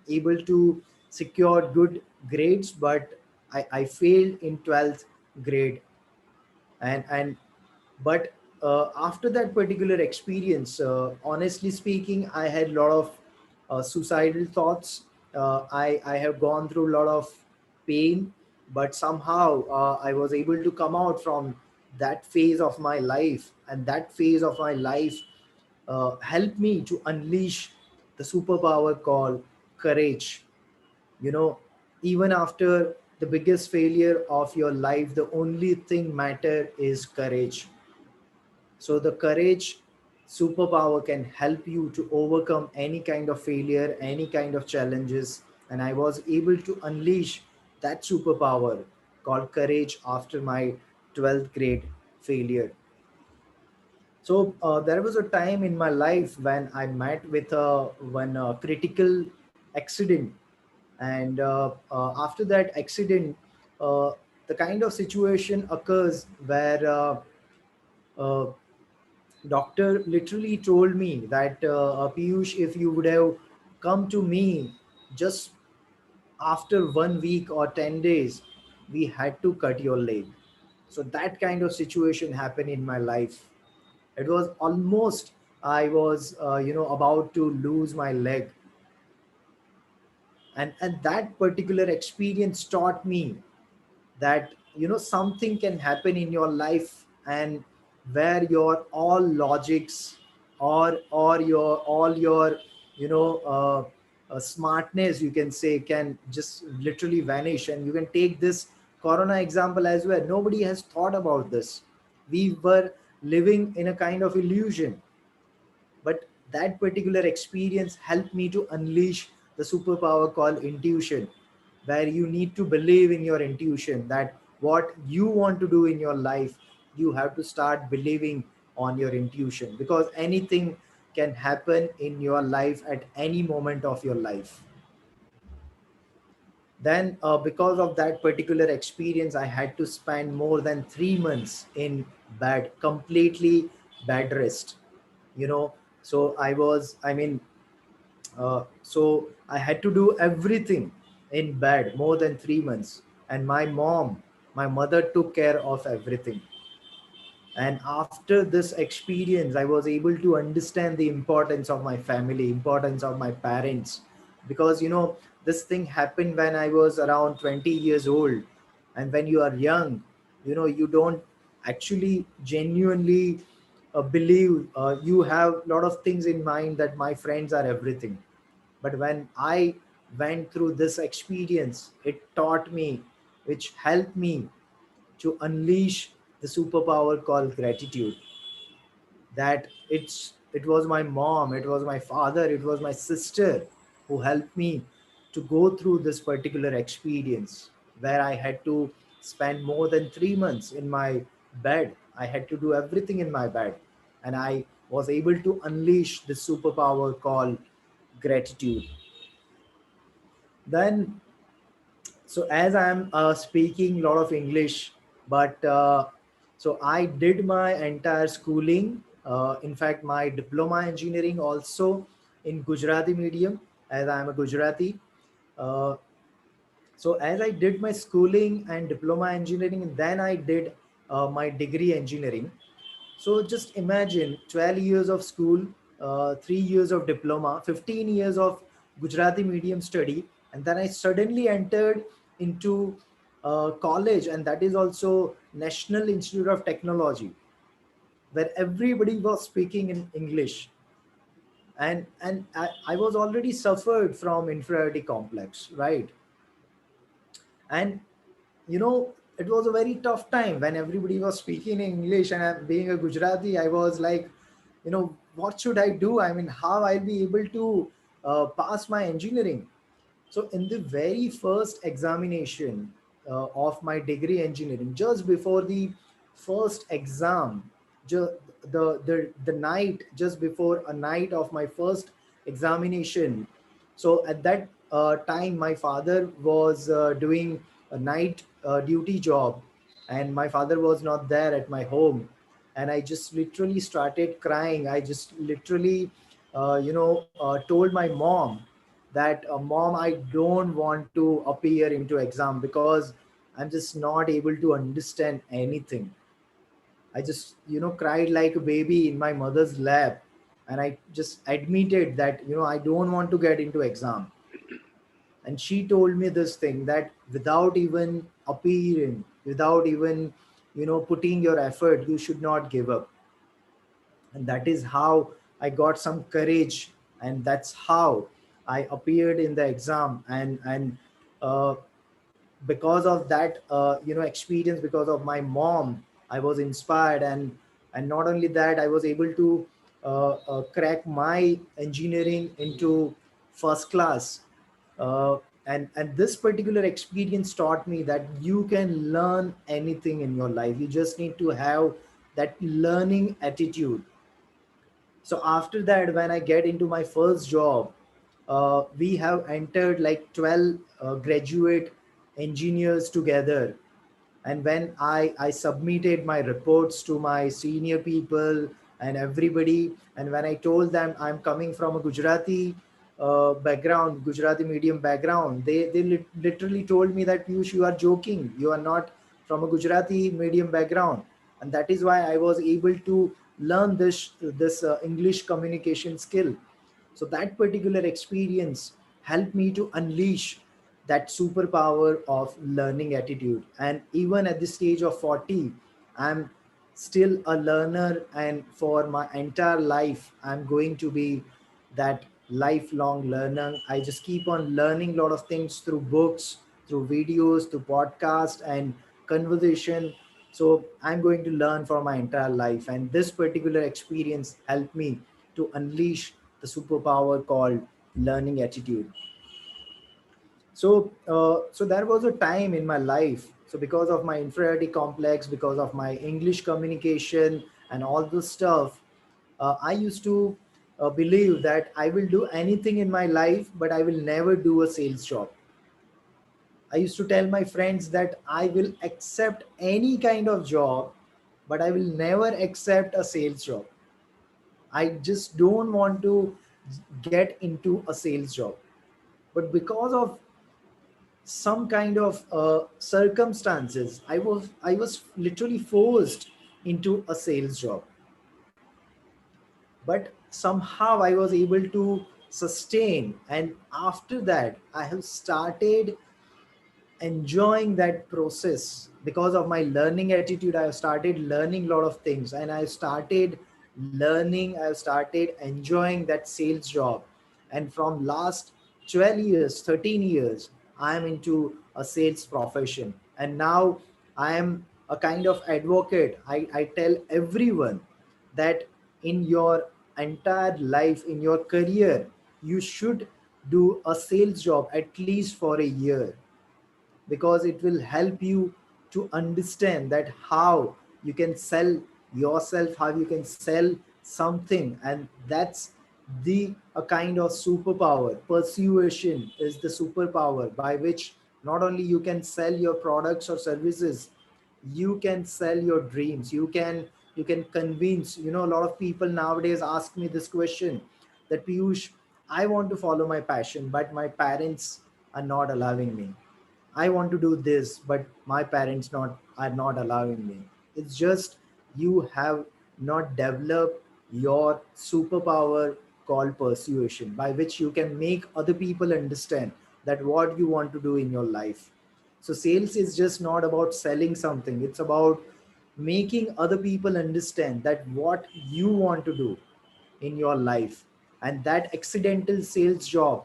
able to secure good grades, but I failed in 12th grade. And but after that particular experience, honestly speaking, I had a lot of suicidal thoughts. I have gone through a lot of pain, but somehow I was able to come out from that phase of my life, and that phase of my life helped me to unleash the superpower called courage. You know, even after the biggest failure of your life, the only thing matter is courage. So the courage superpower can help you to overcome any kind of failure, any kind of challenges. And I was able to unleash that superpower called courage after my 12th grade failure. So there was a time in my life when I met with one critical accident. And after that accident, uh, the kind of situation occurs where uh, doctor literally told me that Piyush, if you would have come to me just after 1 week or 10 days, we had to cut your leg. So that kind of situation happened in my life. It was almost I was about to lose my leg. And that particular experience taught me that something can happen in your life, and where your all logics or your all your you know smartness, you can say, can just literally vanish. And you can take this corona example as well. Nobody has thought about this. We were living in a kind of illusion, but that particular experience helped me to unleash the superpower called intuition, where you need to believe in your intuition that what you want to do in your life, you have to start believing on your intuition, because anything can happen in your life at any moment of your life. Then because of that particular experience, I had to spend more than 3 months in bed, completely bed rest. you know so I had to do everything in bed more than 3 months, and my mother took care of everything. And after this experience, I was able to understand the importance of my family, importance of my parents. Because this thing happened when I was around 20 years old. And when you are young, you don't actually genuinely believe. You have a lot of things in mind that my friends are everything. But when I went through this experience, it taught me, which helped me to unleash the superpower called gratitude. That it was my mom, it was my father, it was my sister who helped me to go through this particular experience, where I had to spend more than 3 months in my bed. I had to do everything in my bed, and I was able to unleash the superpower called gratitude. Then, so as I'm speaking a lot of English, but so I did my entire schooling, in fact my diploma engineering also, in Gujarati medium, as I am a Gujarati. uh, so as I did my schooling and diploma engineering, and then I did my degree engineering. So just imagine 12 years of school, 3 years of diploma, 15 years of Gujarati medium study, And then I suddenly entered into college, and that is also National Institute of Technology, where everybody was speaking in English. And I was already suffered from inferiority complex, right? And it was a very tough time when everybody was speaking in English, and being a Gujarati, I was like, what should I do? I mean, how I'll be able to pass my engineering? So in the very first examination of my degree engineering, just before the first exam, the night just before a night of my first examination. So at that time, my father was doing a night duty job, and my father was not there at my home, and I just literally started crying. I just literally, told my mom that mom, I don't want to appear into exam because I'm just not able to understand anything. I just cried like a baby in my mother's lap, and I just admitted that I don't want to get into exam. And she told me this thing, that without even appearing, without even putting your effort, you should not give up. And that is how I got some courage, and that's how I appeared in the exam. And uh, because of that experience, because of my mom, I was inspired. And not only that, I was able to crack my engineering into first class. Uh, and and this particular experience taught me that you can learn anything in your life. You just need to have that learning attitude. So after that, when I get into my first job, we have entered like 12 graduate engineers together. And when I submitted my reports to my senior people and everybody, and when I told them I'm coming from a Gujarati background, Gujarati medium background, they literally told me that, Piyush, you are joking, you are not from a Gujarati medium background. And that is why I was able to learn this English communication skill. So that particular experience helped me to unleash that superpower of learning attitude. And even at the stage of 40, I'm still a learner, and for my entire life, I'm going to be that lifelong learner. I just keep on learning a lot of things through books, through videos, through podcast and conversation. So I'm going to learn for my entire life. And this particular experience helped me to unleash the superpower called learning attitude. So there was a time in my life. So because of my inferiority complex, because of my English communication and all this stuff, I used to believe that I will do anything in my life, but I will never do a sales job. I used to tell my friends that I will accept any kind of job, but I will never accept a sales job. I just don't want to get into a sales job. But because of some kind of circumstances, I was literally forced into a sales job. But somehow I was able to sustain, and after that I have started enjoying that process. Because of my learning attitude, I have started learning a lot of things, and I started enjoying that sales job. And from last 12 years, 13 years, I am into a sales profession. And now I am a kind of advocate. I tell everyone that in your entire life, in your career, you should do a sales job at least for a year, because it will help you to understand that how you can sell yourself, how you can sell something. And that's the a kind of superpower. Persuasion is the superpower by which not only you can sell your products or services, you can sell your dreams. You can convince. A lot of people nowadays ask me this question, that, Piyush, I want to follow my passion, but my parents are not allowing me. I want to do this, but my parents not are not allowing me. It's just you have not developed your superpower called persuasion, by which you can make other people understand that what you want to do in your life. So sales is just not about selling something, it's about making other people understand that what you want to do in your life. And that accidental sales job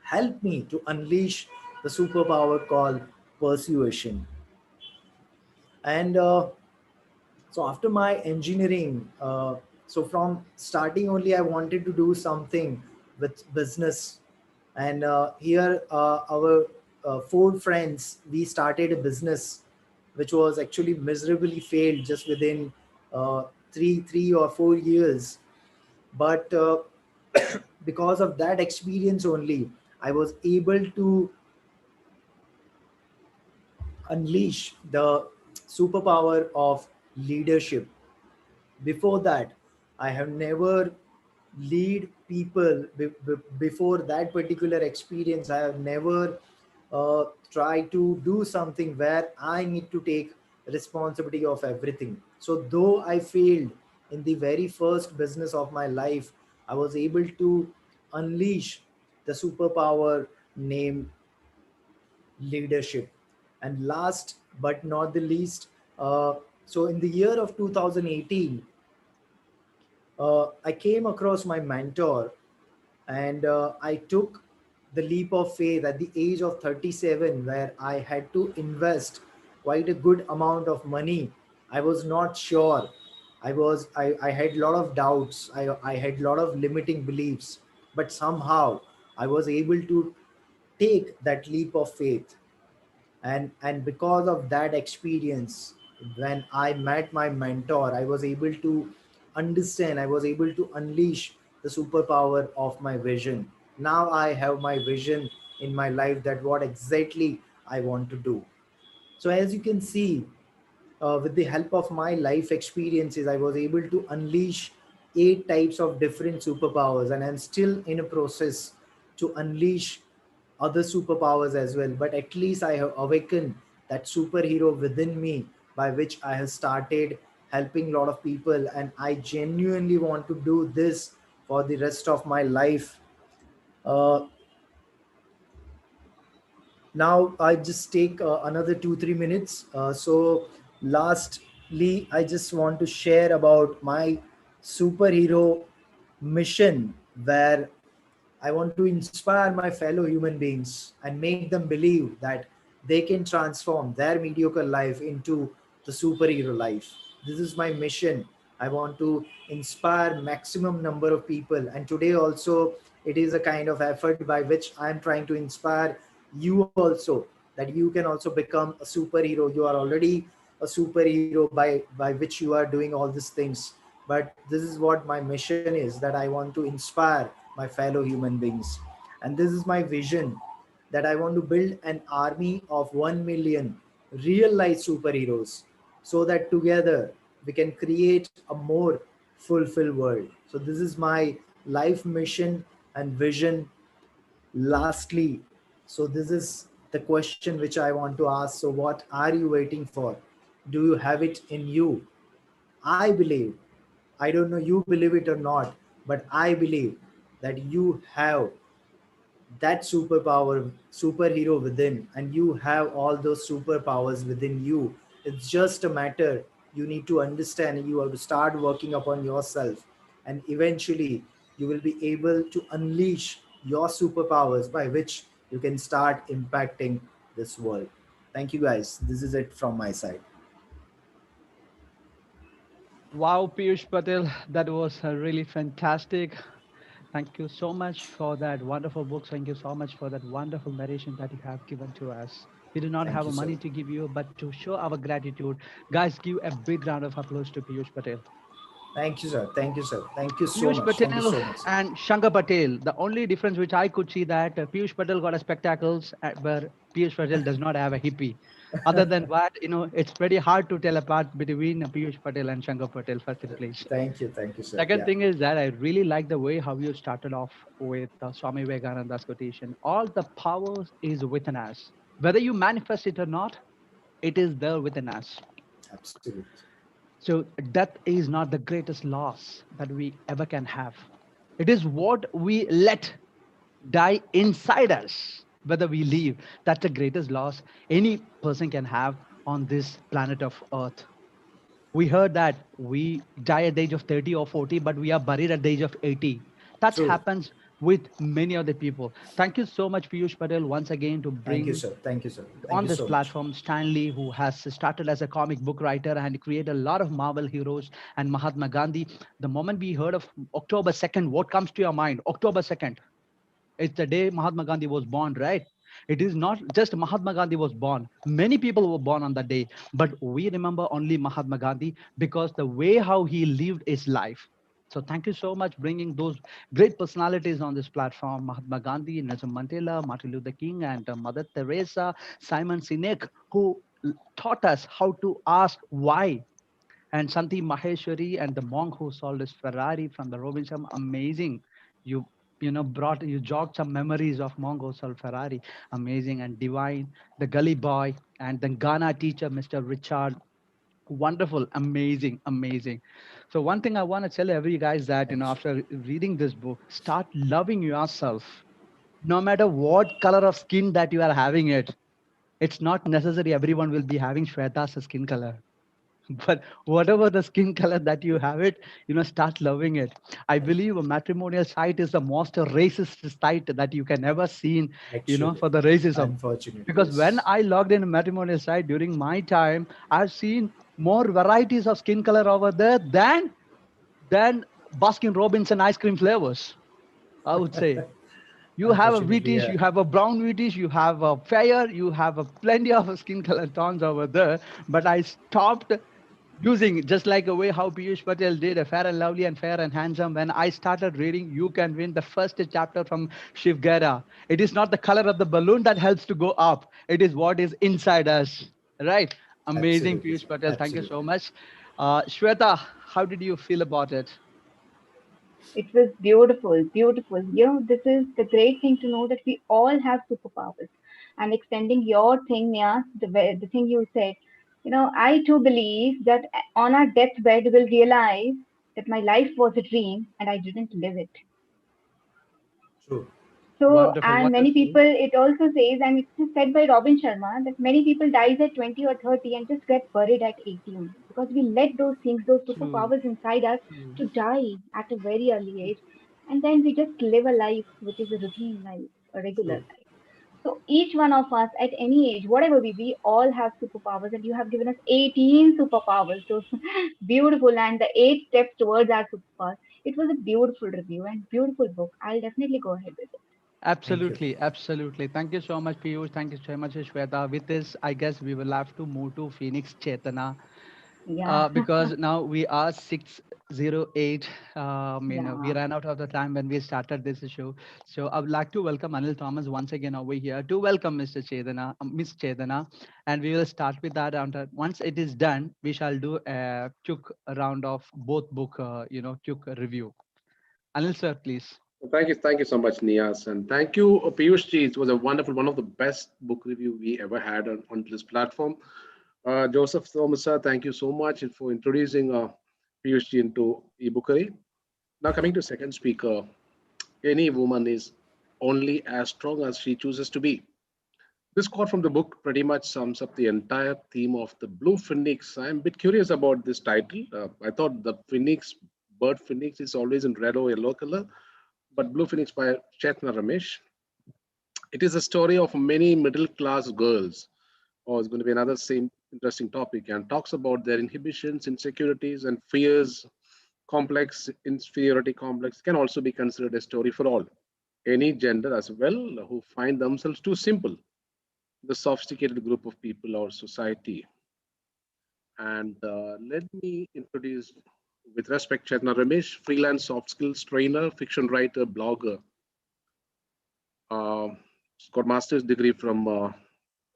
helped me to unleash the superpower called persuasion. And so after my engineering, so from starting only I wanted to do something with business. And here our four friends, we started a business which was actually miserably failed just within uh, 3 or 4 years. But because of that experience only, I was able to unleash the superpower of leadership. Before that, I have never lead people. Before that particular experience, I have never tried to do something where I need to take responsibility of everything. So though I failed in the very first business of my life, I was able to unleash the superpower named leadership. And last but not the least, so in the year of 2018, I came across my mentor, and I took the leap of faith at the age of 37, where I had to invest quite a good amount of money. I was not sure. I had a lot of doubts. I had a lot of limiting beliefs, but somehow I was able to take that leap of faith. And because of that experience, when I met my mentor, I was able to understand, I was able to unleash the superpower of my vision. Now I have my vision in my life, that what exactly I want to do. So as you can see, with the help of my life experiences, I was able to unleash 8 types of different superpowers, and I'm still in a process to unleash other superpowers as well. But at least I have awakened that superhero within me, by which I have started helping a lot of people, and I genuinely want to do this for the rest of my life. Uh, Now I just take another 2 3 minutes. So lastly, I just want to share about my superhero mission, where I want to inspire my fellow human beings and make them believe that they can transform their mediocre life into the superhero life. This is my mission. I want to inspire maximum number of people, and today also it is a kind of effort by which I am trying to inspire you also, that you can also become a superhero. You are already a superhero by which you are doing all these things. But this is what my mission is, that I want to inspire my fellow human beings. And this is my vision, that I want to build an army of 1 million real life superheroes, so that together we can create a more fulfilled world. So this is my life mission and vision. Lastly, so this is the question which I want to ask. So what are you waiting for? Do you have it in you? I believe, I don't know you believe it or not, but I believe that you have that superhero within, and you have all those superpowers within you. It's just a matter, you need to understand, and you have to start working upon yourself, and eventually you will be able to unleash your superpowers, by which you can start impacting this world. Thank you guys, this is it from my side. Wow, Piyush Patel, that was really fantastic. Thank you so much for that wonderful book. Thank you so much for that wonderful narration that you have given to us. We do not Thank have you, sir. money to give you, but to show our gratitude, guys, give a big round of applause to Piyush Patel. Thank you, sir. Thank you, sir. Thank you so Piyush much. Thank you Patel so much. and Shankar Patel. The only difference which I could see that Piyush Patel got a spectacles, where Piyush Patel does not have a hippie. Other than that, it's pretty hard to tell apart between Piyush Patel and Shankar Patel, first in place. Thank you, sir. Second Yeah, thing is that I really like the way how you started off with Swami Vivekananda's quotation. All the powers is within us. Whether you manifest it or not, it is there within us. absolutely. So death is not the greatest loss that we ever can have. It is what we let die inside us. whether we leave. That's the greatest loss any person can have on this planet of Earth. We heard that we die at the age of 30 or 40, but we are buried at the age of 80. That True. happens with many other people. Thank you so much, Piyush Patel, once again to Thank you, bring sir. Thank you, sir. Thank on you this so much. platform Stanley, who has started as a comic book writer and created a lot of Marvel heroes, and Mahatma Gandhi. The moment we heard of October 2nd, what comes to your mind? October 2nd. It's the day Mahatma Gandhi was born, right? It is not just Mahatma Gandhi was born. Many people were born on that day, but we remember only Mahatma Gandhi because the way how he lived his life. So thank you so much bringing those great personalities on this platform: Mahatma Gandhi, Nelson Mandela, Martin Luther King, and Mother Teresa, Simon Sinek, who taught us how to ask why, and Santi Maheshwari and the monk who sold his Ferrari from the Robinson. Amazing. You you jogged some memories of monk who sold Ferrari. Amazing and divine. The gully boy and the Ghana teacher, Mr. Richard. Wonderful, amazing, amazing. So one thing I want to tell every guys that Thank you, sir. after reading this book, start loving yourself. No matter what color of skin that you are having it, it's not necessary everyone will be having Shweta's skin color. But whatever the skin color that you have it, start loving it. I believe a matrimonial site is the most racist site that you can ever seen, Actually, for the racism. unfortunately, Because when yes. I logged in a matrimonial site during my time, I've seen more varieties of skin color over there than Baskin Robinson ice cream flavors, I would say. You have a Unfortunately, wheatish, yeah. you have a brown wheatish, you have a fair, you have a plenty of skin color tones over there. But I stopped using, just like a way how Piyush Patel did, a Fair and Lovely and Fair and Handsome. When I started reading You Can Win, the first chapter from Shiv Gera, it is not the color of the balloon that helps to go up. It is what is inside us, right? Amazing, Absolutely, Piyush sir. Patel. Thank you so Absolutely. much. Shweta, how did you feel about it? It was beautiful, beautiful. This is the great thing to know that we all have superpowers. And extending your thing, Nia, the thing you said, I too believe that on our deathbed we'll realize that my life was a dream and I didn't live it. True. So, Wonderful, and many wonderful. people, it also says, and it's said by Robin Sharma, that many people dies at 20 or 30 and just get buried at 18 because we let those things, those True, superpowers inside us true. to die at a very early age. And then we just live a life which is a routine life, a regular True. life. So each one of us at any age, whatever we all have superpowers, and you have given us 18 superpowers. So beautiful, and the 8 steps towards our superpowers. It was a beautiful review and beautiful book. I'll definitely go ahead with it. Thank you. Absolutely, absolutely. Thank you so much, Piyush. Thank you so much, Shweta. With this, I guess we will have to move to Phoenix Chetana, Yeah, because now we are 6:08. We yeah. ran out of the time when we started this show. So I would like to welcome Anil Thomas once again over here to welcome Mr. Chedana, Miss Chedana, and we will start with that round. Once it is done, we shall do a quick round of both book, quick review. Anil sir, please. Thank you so much, Nias, and thank you, Piyush ji. It was a wonderful, one of the best book review we ever had on this platform. Joseph Thomasa, thank you so much for introducing Piyush ji into e-Bookery. Now, coming to second speaker, any woman is only as strong as she chooses to be. This quote from the book pretty much sums up the entire theme of the Blue Phoenix. I'm a bit curious about this title. I thought the phoenix, bird phoenix, is always in red or yellow color, but Blue Phoenix by Chethana Ramesh. It is a story of many middle class girls. Oh, it's going to be another same interesting topic, and talks about their inhibitions, insecurities, and fears. Complex inferiority complex can also be considered a story for all, any gender as well, who find themselves too simple, the sophisticated group of people or society. And let me introduce, with respect, Chetna Ramesh, freelance soft skills trainer, fiction writer, blogger. She's got master's degree from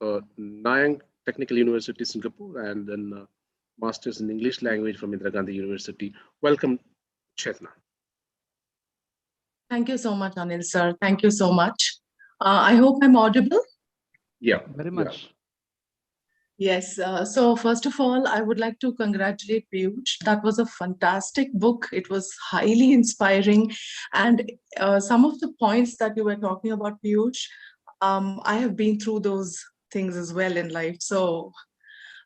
Nanyang Technical University, Singapore, and then master's in English language from Indira Gandhi University. Welcome, Chetna. Thank you so much, Anil sir. Thank you so much. I hope I'm audible. Yeah, Very yeah. much. Yes. So first of all, I would like to congratulate Piyush. That was a fantastic book. It was highly inspiring, and some of the points that you were talking about, Piyush, I have been through those things as well in life. So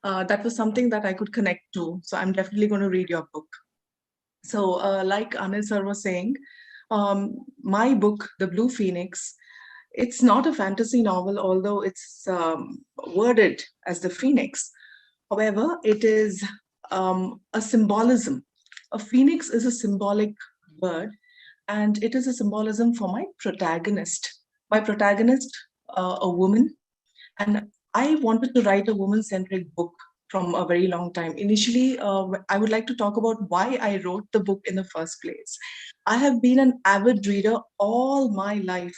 that was something that I could connect to. So I'm definitely going to read your book. So, like Anil sir was saying, my book, The Blue Phoenix, it's not a fantasy novel, although it's worded as the phoenix. However, it is a symbolism. A phoenix is a symbolic word, and it is a symbolism for my protagonist. My protagonist, a woman, and I wanted to write a woman centric book from a very long time. Initially, I would like to talk about why I wrote the book in the first place. I have been an avid reader all my life.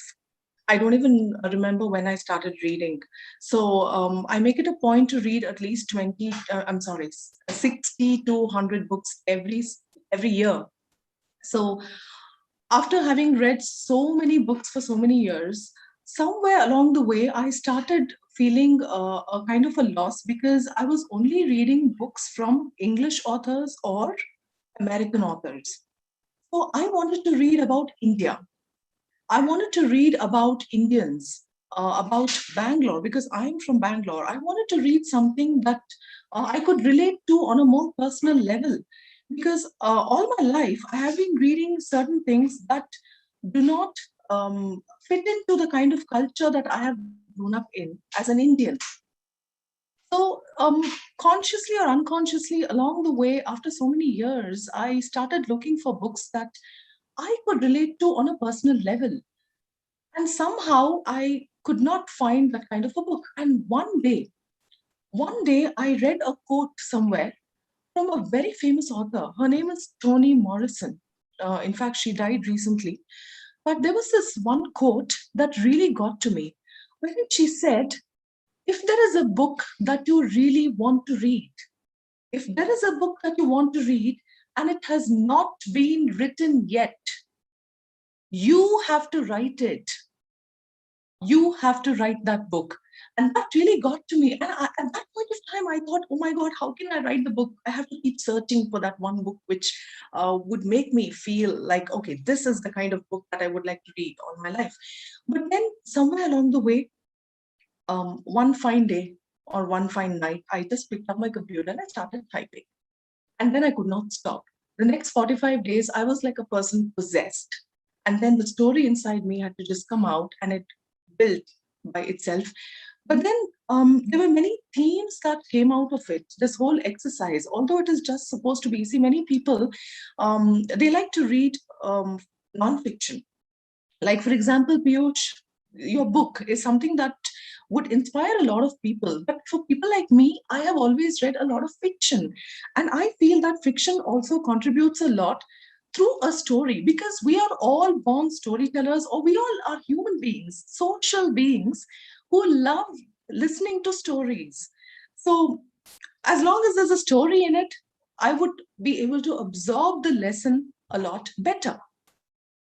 I don't even remember when I started reading. So I make it a point to read at least 60 to 100 books every year. So after having read so many books for so many years, somewhere along the way, I started feeling a kind of a loss because I was only reading books from English authors or American authors. So I wanted to read about India. I wanted to read about Indians, about Bangalore, because I'm from Bangalore. I wanted to read something that I could relate to on a more personal level. Because all my life, I have been reading certain things that do not fit into the kind of culture that I have grown up in as an Indian. So, consciously or unconsciously, along the way, after so many years, I started looking for books that I could relate to on a personal level. And somehow I could not find that kind of a book. And one day I read a quote somewhere from a very famous author. Her name is Toni Morrison. In fact, she died recently. But there was this one quote that really got to me, wherein she said, if there is a book that you really want to read, if there is a book that you want to read and it has not been written yet, you have to write it. You have to write that book. And that really got to me. And at that point of time, I thought, oh my God, how can I write the book? I have to keep searching for that one book which would make me feel like, okay, this is the kind of book that I would like to read all my life. But then somewhere along the way, one fine day or one fine night, I just picked up my computer and I started typing. And then I could not stop. The next 45 days, I was like a person possessed. And then the story inside me had to just come out and it built by itself. But then there were many themes that came out of it. This whole exercise, although it is just supposed to be, see, many people, they like to read nonfiction. Like, for example, Piyush, your book is something that would inspire a lot of people. But for people like me, I have always read a lot of fiction. And I feel that fiction also contributes a lot through a story because we are all born storytellers or we all are human beings, social beings who love listening to stories. So, as long as there's a story in it, I would be able to absorb the lesson a lot better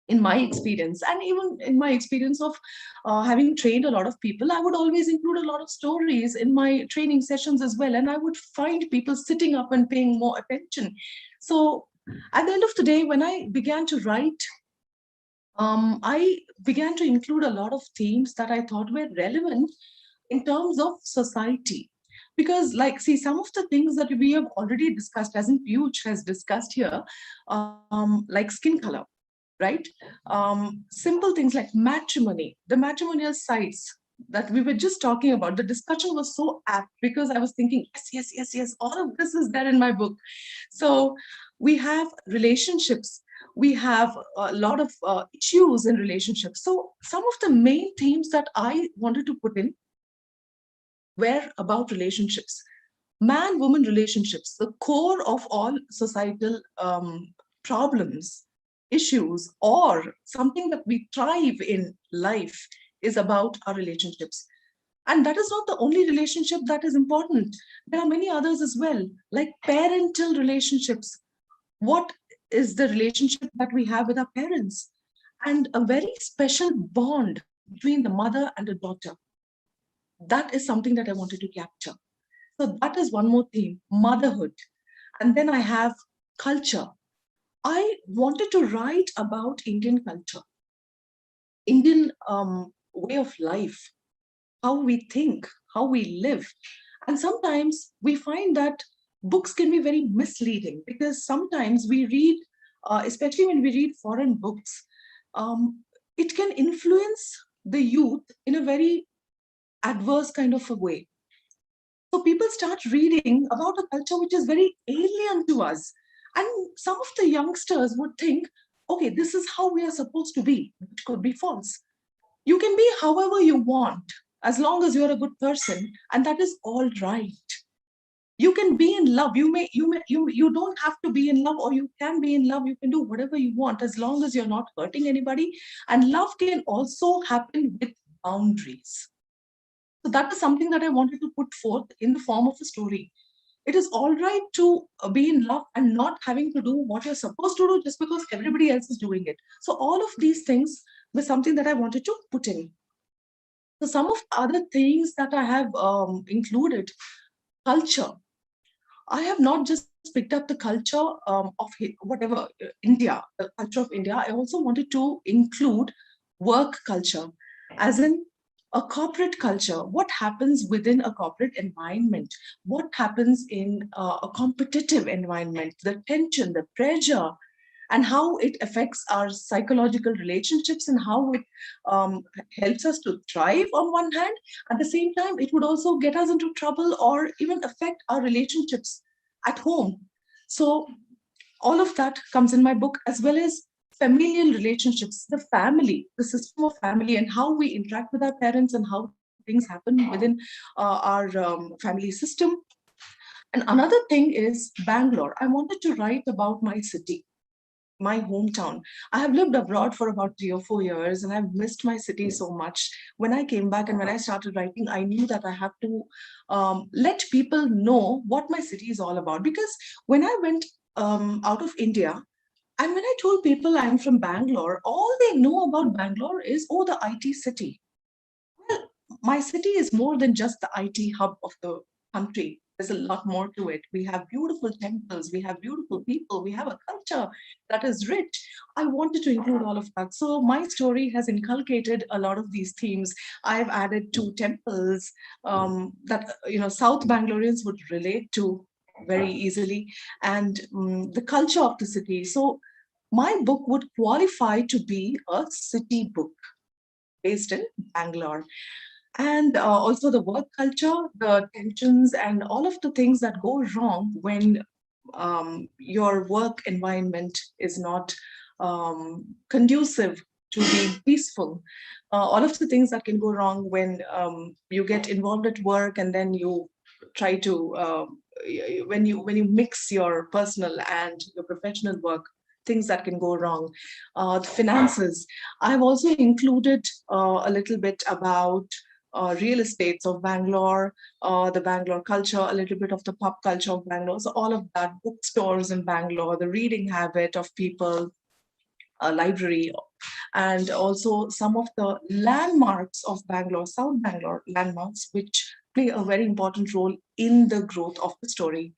in my experience. And even in my experience of having trained a lot of people, I would always include a lot of stories in my training sessions as well, and I would find people sitting up and paying more attention. So at the end of the day, when I began to write, I began to include a lot of themes that I thought were relevant in terms of society. Because, like, see, some of the things that we have already discussed, as in Piyush has discussed here, like skin color, right? Simple things like matrimony, the matrimonial sites that we were just talking about. The discussion was so apt because I was thinking, yes, yes, yes, yes, all of this is there in my book. So we have relationships. We have a lot of issues in relationships. So some of the main themes that I wanted to put in were about relationships, man woman relationships, the core of all societal problems, issues, or something that we thrive in life is about our relationships. And that is not the only relationship that is important. There are many others as well, like parental relationships. What is the relationship that we have with our parents? And a very special bond between the mother and the daughter. That is something that I wanted to capture. So that is one more theme, motherhood. And then I have culture. I wanted to write about Indian culture, Indian way of life. how we think, how we live. And sometimes we find that books can be very misleading, because sometimes we read, especially when we read foreign books, it can influence the youth in a very adverse kind of a way. So people start reading about a culture which is very alien to us. And some of the youngsters would think, okay, this is how we are supposed to be, which could be false. You can be however you want, as long as you're a good person, and that is all right. You can be in love. You don't have to be in love, or you can be in love. You can do whatever you want, as long as you're not hurting anybody. And love can also happen with boundaries. So that is something that I wanted to put forth in the form of a story. It is all right to be in love and not having to do what you're supposed to do just because everybody else is doing it. So all of these things were something that I wanted to put in. So some of the other things that I have included, culture. I have not just picked up the culture of whatever India, the culture of India. I also wanted to include work culture, as in a corporate culture. What happens within a corporate environment? What happens in a competitive environment? The tension, the pressure, and how it affects our psychological relationships, and how it helps us to thrive on one hand. At the same time, it would also get us into trouble or even affect our relationships at home. So all of that comes in my book, as well as familial relationships, the family, the system of family, and how we interact with our parents, and how things happen within our family system. And another thing is Bangalore. I wanted to write about my city, my hometown. I have lived abroad for about 3 or 4 years, and I've missed my city so much. When I came back and when I started writing, I knew that I have to let people know what my city is all about. Because when I went out of India, and when I told people I'm from Bangalore, all they know about Bangalore is, oh, the IT city. Well, my city is more than just the IT hub of the country. There's a lot more to it. We have beautiful temples, we have beautiful people, we have a culture that is rich. I wanted to include all of that. So my story has inculcated a lot of these themes. I've added two temples that South Bangaloreans would relate to very easily, and the culture of the city. So my book would qualify to be a city book based in Bangalore. And also the work culture, the tensions, and all of the things that go wrong when your work environment is not conducive to being peaceful. All of the things that can go wrong when you get involved at work, and then you try to when you mix your personal and your professional work, things that can go wrong. The finances. I've also included a little bit about real estates of Bangalore, the Bangalore culture, a little bit of the pop culture of Bangalore. So all of that, bookstores in Bangalore, the reading habit of people, a library, and also some of the landmarks of Bangalore, South Bangalore landmarks, which play a very important role in the growth of the story.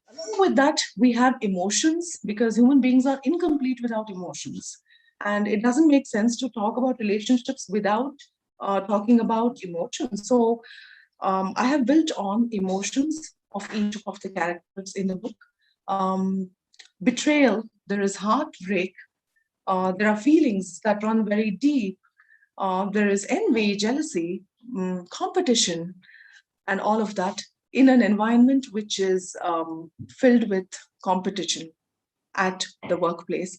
Along with that, we have emotions, because human beings are incomplete without emotions. And it doesn't make sense to talk about relationships without talking about emotions. So I have built on emotions of each of the characters in the book. Betrayal, there is heartbreak, there are feelings that run very deep, there is envy, jealousy, competition, and all of that in an environment which is filled with competition at the workplace.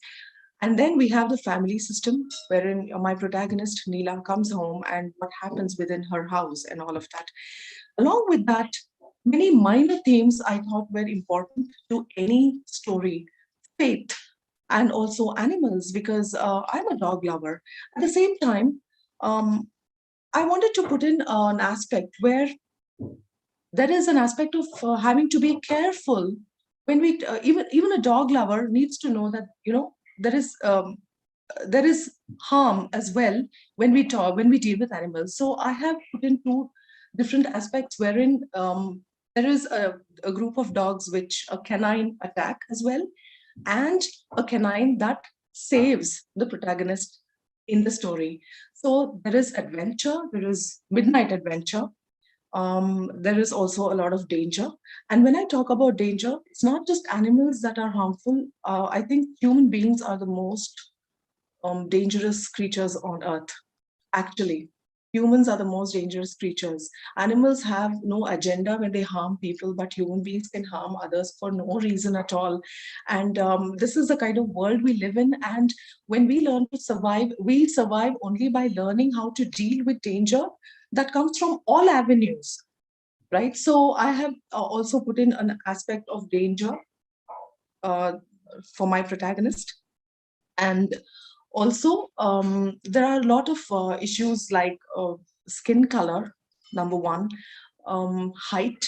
And then we have the family system, wherein my protagonist, Neela, comes home and what happens within her house and all of that. Along with that, many minor themes I thought were important to any story. Faith, and also animals, because I'm a dog lover. At the same time, I wanted to put in an aspect where there is an aspect of having to be careful when we even a dog lover needs to know that there is there is harm as well when we deal with animals. So I have put in two different aspects wherein there is a group of dogs which a canine attack as well, and a canine that saves the protagonist in the story. So there is adventure, there is midnight adventure. There is also a lot of danger. And when I talk about danger, it's not just animals that are harmful. I think human beings are the most dangerous creatures on earth. Actually, humans are the most dangerous creatures. Animals have no agenda when they harm people, but human beings can harm others for no reason at all. And this is the kind of world we live in. And when we learn to survive, we survive only by learning how to deal with danger that comes from all avenues, right? So I have also put in an aspect of danger uh, for my protagonist. And also, there are a lot of issues like skin color, number one, height,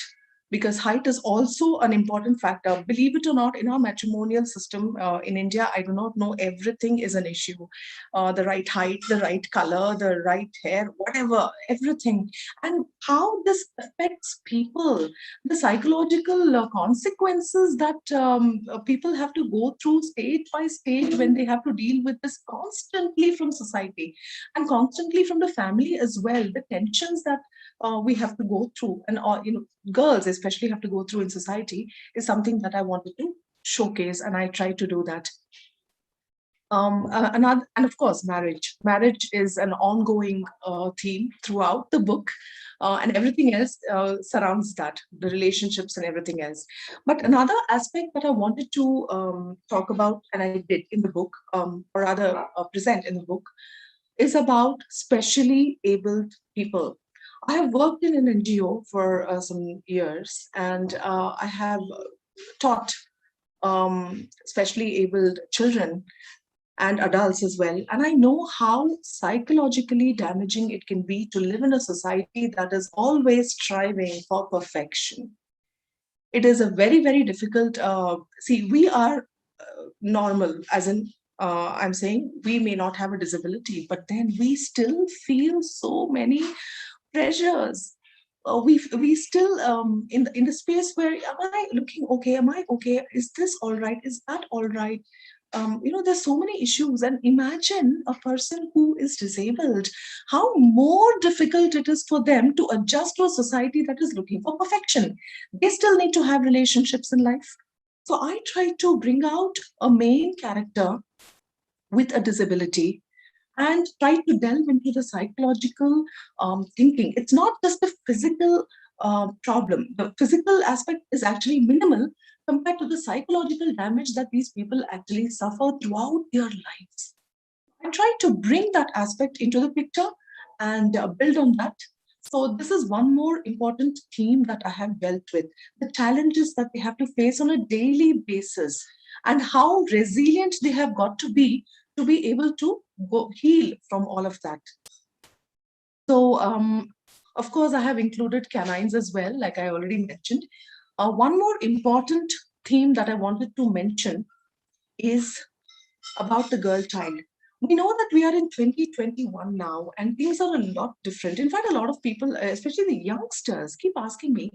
because height is also an important factor. Believe it or not, in our matrimonial system in India, I do not know everything is an issue. The right height, the right color, the right hair, whatever, everything. And how this affects people, the psychological consequences that people have to go through stage by stage when they have to deal with this constantly from society and constantly from the family as well. The tensions that we have to go through, and girls especially have to go through in society, is something that I wanted to showcase, and I try to do that. Another, and of course, marriage is an ongoing theme throughout the book, and everything else surrounds that, the relationships and everything else. But another aspect that I wanted to talk about, and I did in the book, or rather present in the book, is about specially abled people. I have worked in an NGO for some years, and I have taught specially abled children and adults as well. And I know how psychologically damaging it can be to live in a society that is always striving for perfection. It is a very, very difficult. See, we are normal, as in, I'm saying we may not have a disability, but then we still feel so many pressures. We still in the space where, am I looking okay? Am I okay? Is this all right? Is that all right? There's so many issues. And imagine a person who is disabled, how more difficult it is for them to adjust to a society that is looking for perfection. They still need to have relationships in life. So I try to bring out a main character with a disability and try to delve into the psychological thinking. It's not just the physical problem. The physical aspect is actually minimal compared to the psychological damage that these people actually suffer throughout their lives. I try to bring that aspect into the picture and build on that. So this is one more important theme that I have dealt with, the challenges that they have to face on a daily basis and how resilient they have got to be able to go heal from all of that. So, of course, I have included canines as well, like I already mentioned. One more important theme that I wanted to mention is about the girl child. We know that we are in 2021 now, and things are a lot different. In fact, a lot of people, especially the youngsters, keep asking me,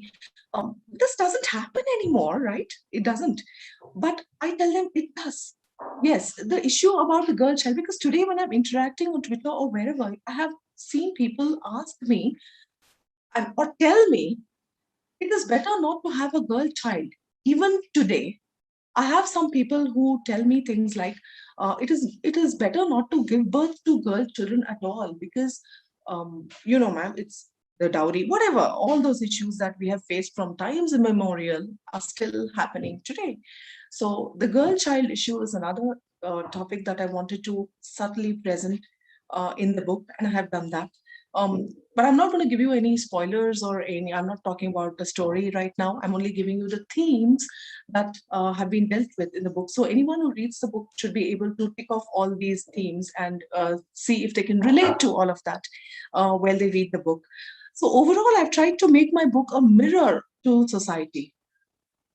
this doesn't happen anymore, right? It doesn't. But I tell them it does. Yes, the issue about the girl child, because today when I'm interacting on Twitter or wherever, I have seen people ask me or tell me it is better not to have a girl child. Even today, I have some people who tell me things like, it is better not to give birth to girl children at all because, ma'am, it's the dowry, whatever, all those issues that we have faced from times immemorial are still happening today. So the girl child issue is another topic that I wanted to subtly present in the book, and I have done that. But I'm not going to give you any spoilers or any, I'm not talking about the story right now. I'm only giving you the themes that have been dealt with in the book. So anyone who reads the book should be able to pick off all these themes and see if they can relate to all of that while they read the book. So overall, I've tried to make my book a mirror to society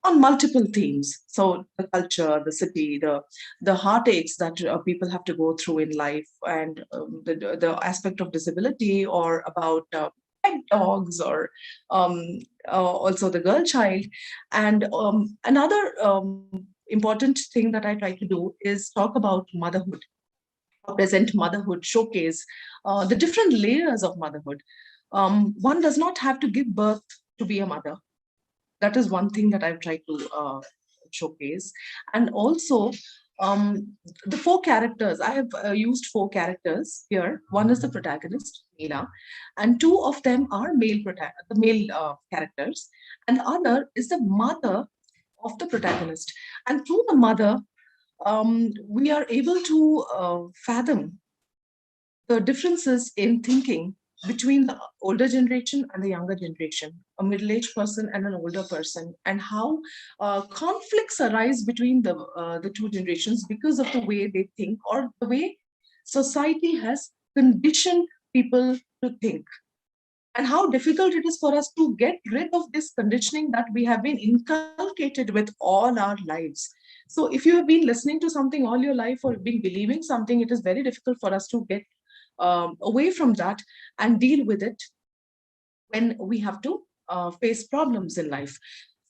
on multiple themes. So the culture, the city, the heartaches that people have to go through in life, and the aspect of disability, or about pet dogs, or also the girl child. And another important thing that I try to do is talk about motherhood. present motherhood showcase the different layers of motherhood. One does not have to give birth to be a mother. That is one thing that I've tried to showcase. And also, the four characters, I have used four characters here. One is the protagonist, Neela, and two of them are the male characters, and the other is the mother of the protagonist. And through the mother, we are able to fathom the differences in thinking between the older generation and the younger generation, a middle-aged person and an older person, and how conflicts arise between the two generations because of the way they think or the way society has conditioned people to think, and how difficult it is for us to get rid of this conditioning that we have been inculcated with all our lives. So if you have been listening to something all your life or been believing something, it is very difficult for us to get away from that and deal with it when we have to face problems in life.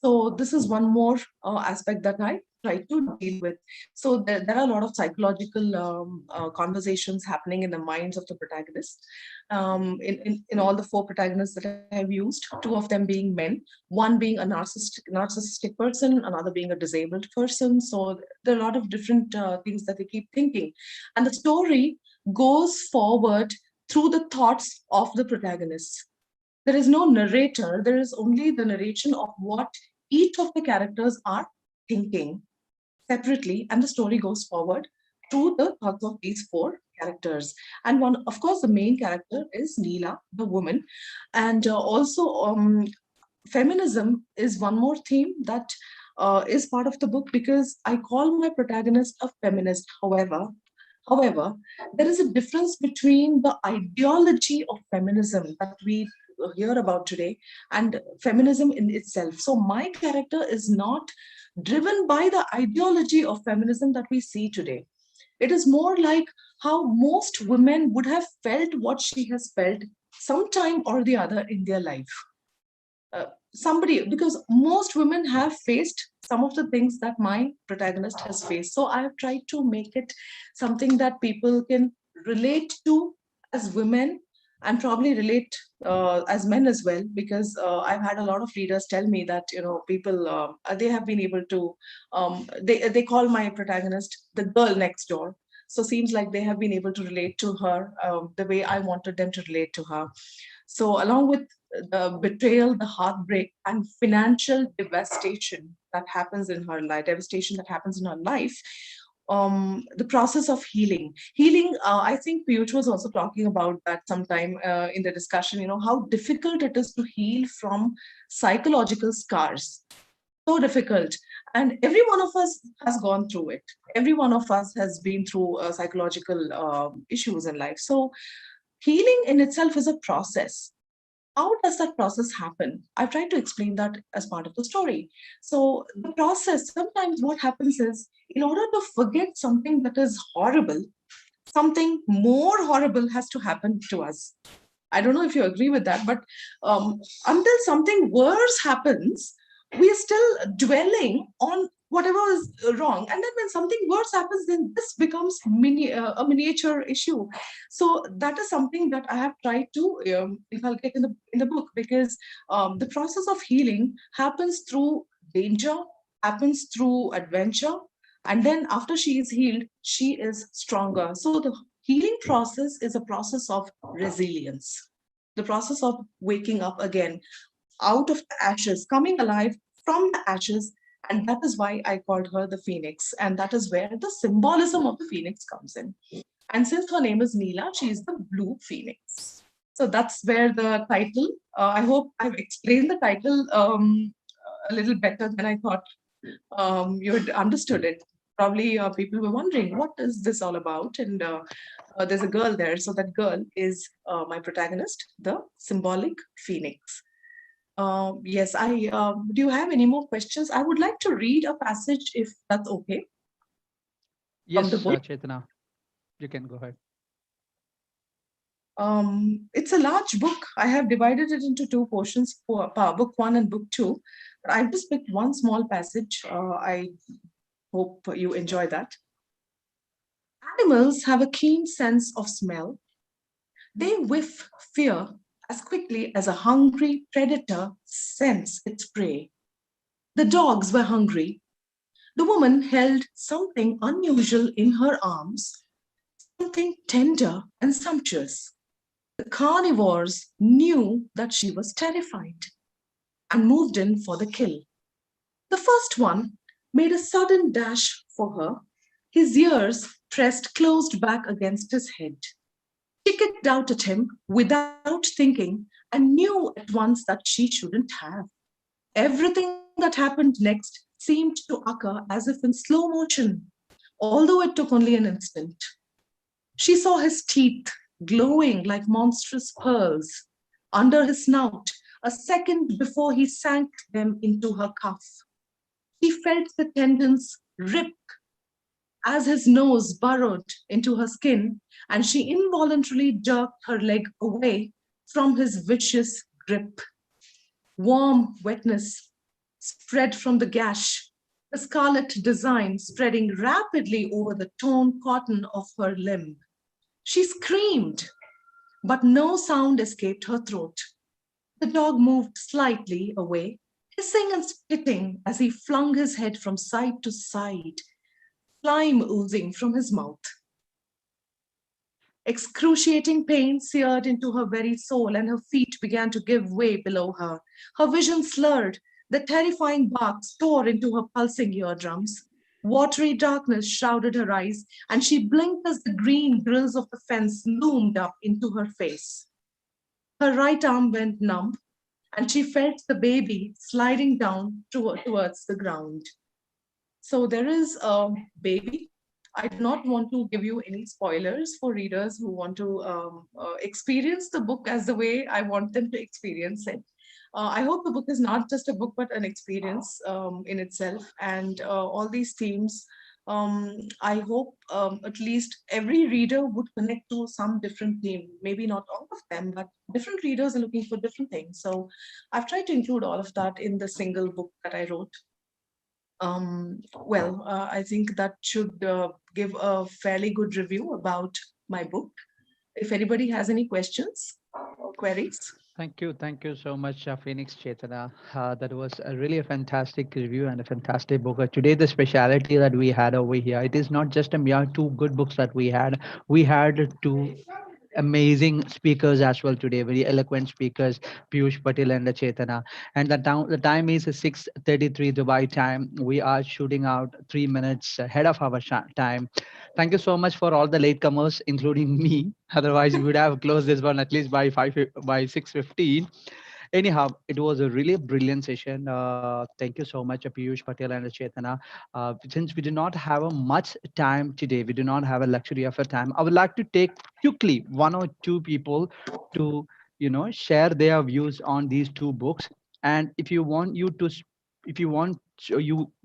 So this is one more aspect that I try to deal with. So there are a lot of psychological conversations happening in the minds of the protagonists. In all the four protagonists that I have used, two of them being men, one being a narcissistic person, another being a disabled person. So there are a lot of different things that they keep thinking. And the story goes forward through the thoughts of the protagonists. There is no narrator, there is only the narration of what each of the characters are thinking separately, and the story goes forward through the thoughts of these four characters. And one, of course, the main character is Neela, the woman. And also, feminism is one more theme that is part of the book, because I call my protagonist a feminist. However, there is a difference between the ideology of feminism that we hear about today and feminism in itself. So my character is not driven by the ideology of feminism that we see today. It is more like how most women would have felt what she has felt sometime or the other in their life. Because most women have faced some of the things that my protagonist has faced. So I have tried to make it something that people can relate to as women, and probably relate as men as well, because I've had a lot of readers tell me that people they have been able to they call my protagonist the girl next door. So seems like they have been able to relate to her the way I wanted them to relate to her. So along with the betrayal, the heartbreak, and financial devastation that happens in her life, the process of healing. I think Piyush was also talking about that sometime in the discussion, how difficult it is to heal from psychological scars. So difficult. And every one of us has gone through it. Every one of us has been through psychological issues in life. So healing in itself is a process. How does that process happen? I've tried to explain that as part of the story. So the process, sometimes what happens is, in order to forget something that is horrible, something more horrible has to happen to us. I don't know if you agree with that, but until something worse happens, we are still dwelling on whatever is wrong. And then when something worse happens, then this becomes a miniature issue. So that is something that I have tried to inculcate in the book, because the process of healing happens through danger, happens through adventure, and then after she is healed, she is stronger. So the healing process is a process of resilience, the process of waking up again out of the ashes, coming alive from the ashes. And that is why I called her the phoenix. And that is where the symbolism of the phoenix comes in. And since her name is Neela, she is the blue phoenix. So that's where the title, I hope I've explained the title a little better than I thought you had understood it. Probably people were wondering, what is this all about? And there's a girl there. So that girl is my protagonist, the symbolic phoenix. Yes, do you have any more questions? I would like to read a passage, if that's okay, from Yes, the book. Chethana, you can go ahead. It's a large book. I have divided it into two portions, for book one and book two. But I've just picked one small passage. I hope you enjoy that. Animals have a keen sense of smell. They whiff fear as quickly as a hungry predator scents its prey. The dogs were hungry. The woman held something unusual in her arms, something tender and sumptuous. The carnivores knew that she was terrified and moved in for the kill. The first one made a sudden dash for her, his ears pressed closed back against his head. She kicked out at him without thinking and knew at once that she shouldn't have. Everything that happened next seemed to occur as if in slow motion, although it took only an instant. She saw his teeth glowing like monstrous pearls under his snout a second before he sank them into her cuff. She felt the tendons rip as his nose burrowed into her skin, and she involuntarily jerked her leg away from his vicious grip. Warm wetness spread from the gash, the scarlet design spreading rapidly over the torn cotton of her limb. She screamed, but no sound escaped her throat. The dog moved slightly away, hissing and spitting as he flung his head from side to side, slime oozing from his mouth. Excruciating pain seared into her very soul, and her feet began to give way below her. Her vision slurred. The terrifying bark tore into her pulsing eardrums. Watery darkness shrouded her eyes, and she blinked as the green grills of the fence loomed up into her face. Her right arm went numb, and she felt the baby sliding down towards the ground. So there is a baby. I do not want to give you any spoilers for readers who want to experience the book as the way I want them to experience it. I hope the book is not just a book, but an experience in itself. And all these themes, I hope at least every reader would connect to some different theme. Maybe not all of them, but different readers are looking for different things. So I've tried to include all of that in the single book that I wrote. I think that should give a fairly good review about my book. If anybody has any questions or queries. Thank you so much, Phoenix Chethana. That was a really a fantastic review and a fantastic book. Today, the speciality that we had over here, it is not just a mere two good books that we had. We had two amazing speakers as well today, very eloquent speakers, Piyush, Patel and Chethana. And the time is 6:33 Dubai time. We are shooting out 3 minutes ahead of our time. Thank you so much for all the latecomers, including me. Otherwise, we would have closed this one at least by 6:15. Anyhow, it was a really brilliant session. Thank you so much, Piyush, Patel, and Chetana. Since we do not have a much time today, we do not have a luxury of a time. I would like to take quickly one or two people to share their views on these two books. And if you want you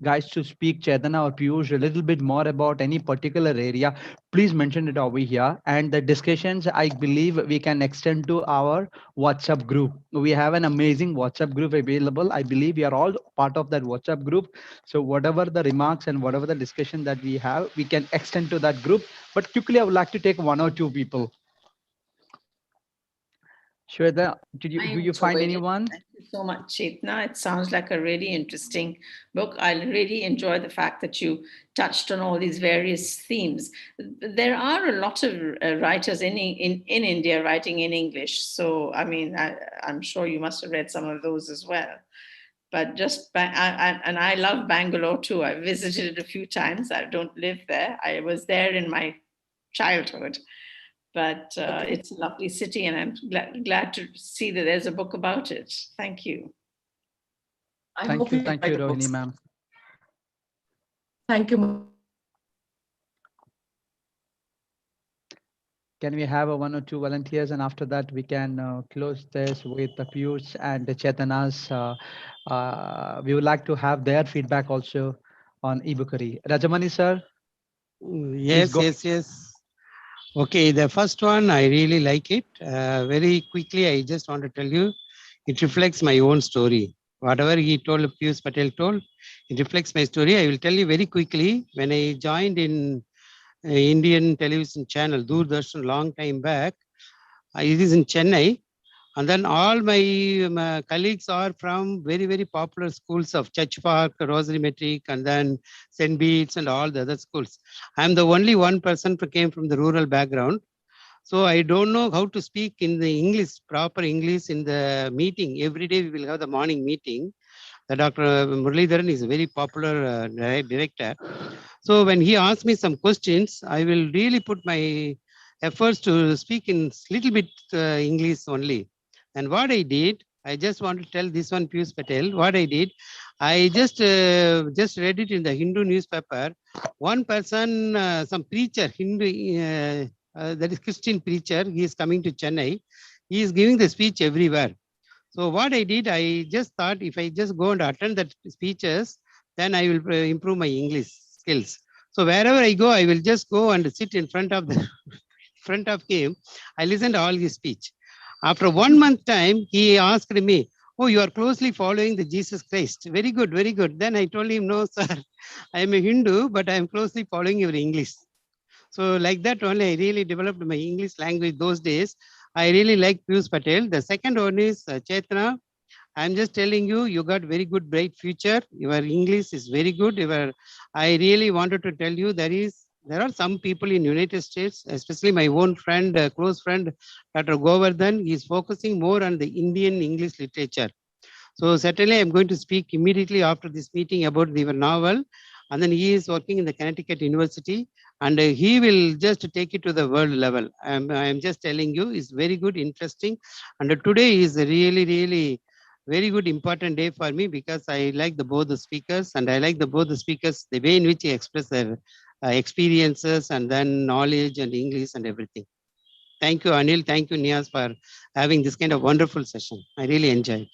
guys to speak, Chetana or Piyush, a little bit more about any particular area, please mention it over here. And the discussions, I believe, we can extend to our WhatsApp group. We have an amazing WhatsApp group available. I believe we are all part of that WhatsApp group. So whatever the remarks and whatever the discussion that we have, we can extend to that group. But quickly, I would like to take one or two people. Shwetha, do you find anyone? Thank you so much, Chetna. It sounds like a really interesting book. I really enjoy the fact that you touched on all these various themes. There are a lot of writers in India writing in English. So, I mean, I'm sure you must have read some of those as well. But and I love Bangalore too. I visited it a few times. I don't live there. I was there in my childhood. But it's a lovely city, and I'm glad to see that there's a book about it. Thank you. Thank you, Rohini ma'am. Thank you. Can we have one or two volunteers, and after that we can close this with the Piyush and the Chetana's. We would like to have their feedback also on e-Bookery. Rajamani sir. Yes. Okay, the first one, I really like it. Very quickly, I just want to tell you, it reflects my own story. Whatever he told, Piyush Patel told, it reflects my story. I will tell you very quickly. When I joined in Indian television channel, Doordarshan, long time back. It is in Chennai. And then all my colleagues are from very, very popular schools of Church Park, Rosary Metric, and then St. Beats and all the other schools. I'm the only one person who came from the rural background. So I don't know how to speak in the English, proper English in the meeting. Every day we will have the morning meeting. The Dr. Muralidharan is a very popular director. So when he asks me some questions, I will really put my efforts to speak in little bit English only. And what I did, I just want to tell this one, Piyush Patel, what I did, I just read it in the Hindu newspaper. One person, some preacher, Hindu, that is Christian preacher, he is coming to Chennai. He is giving the speech everywhere. So what I did, I just thought if I just go and attend that speeches, then I will improve my English skills. So wherever I go, I will just go and sit in front of the front of him. I listened to all his speech. After 1 month time, he asked me, "Oh, you are closely following the Jesus Christ. Very good, very good." Then I told him, "No, sir, I am a Hindu, but I am closely following your English." So like that only I really developed my English language those days. I really like Piyush Patel. The second one is Chethana. I'm just telling you, you got very good, bright future. Your English is very good. I really wanted to tell you there are some people in United States, especially my own friend, close friend, Dr. Govardhan. He is focusing more on the Indian English literature. So certainly I'm going to speak immediately after this meeting about your novel. And then he is working in the Connecticut University and he will just take it to the world level. I'm just telling you, it's very good, interesting. And today is a really, really very good, important day for me because I like both the speakers and I like both the speakers, the way in which they express their experiences and then knowledge and English and everything. Thank you, Anil. Thank you, Niaz, for having this kind of wonderful session. I really enjoyed.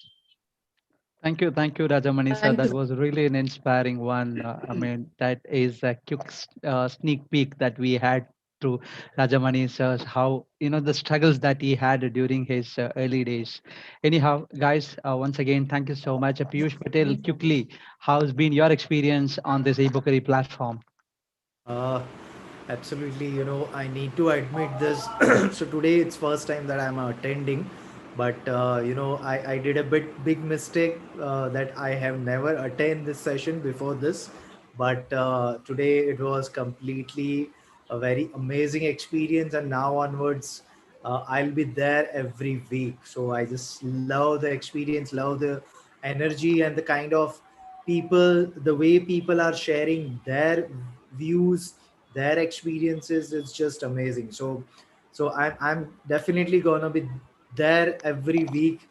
Thank you, Rajamani sir. Thank That you. was really an inspiring one. I mean, that is a quick sneak peek that we had through Rajamani sir's how the struggles that he had during his early days. Anyhow, guys, once again, thank you so much. Piyush Patel, quickly, how's been your experience on this e-Bookery platform? Uh, Absolutely, I need to admit this. So today it's first time that I'm attending, but I did a big mistake that I have never attended this session before this, but today it was completely a very amazing experience, and now onwards I'll be there every week. So I just love the experience, love the energy and the kind of people, the way people are sharing their views, their experiences. It's just amazing. So I'm definitely gonna be there every week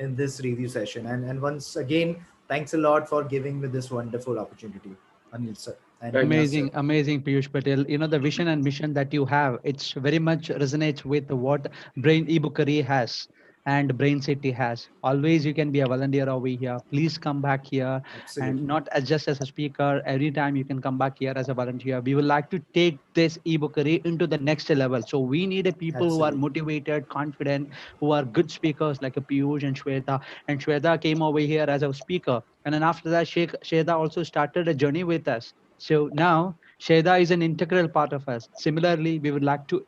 in this review session. And once again, thanks a lot for giving me this wonderful opportunity, Anil sir and Thank Niaz sir. Amazing, Piyush Patel. The vision and mission that you have, it's very much resonates with what Brain eBookery has and Brain City has. Always you can be a volunteer over here. Please come back here and Absolutely. not as just as a speaker. Every time you can come back here as a volunteer. We would like to take this eBookery into the next level. So we need a people who are Absolutely. motivated, confident, who are good speakers like a Piyush and Shwetha. And Shwetha came over here as a speaker. And then after that, Shwetha also started a journey with us. So now Sheda is an integral part of us. Similarly, we would like to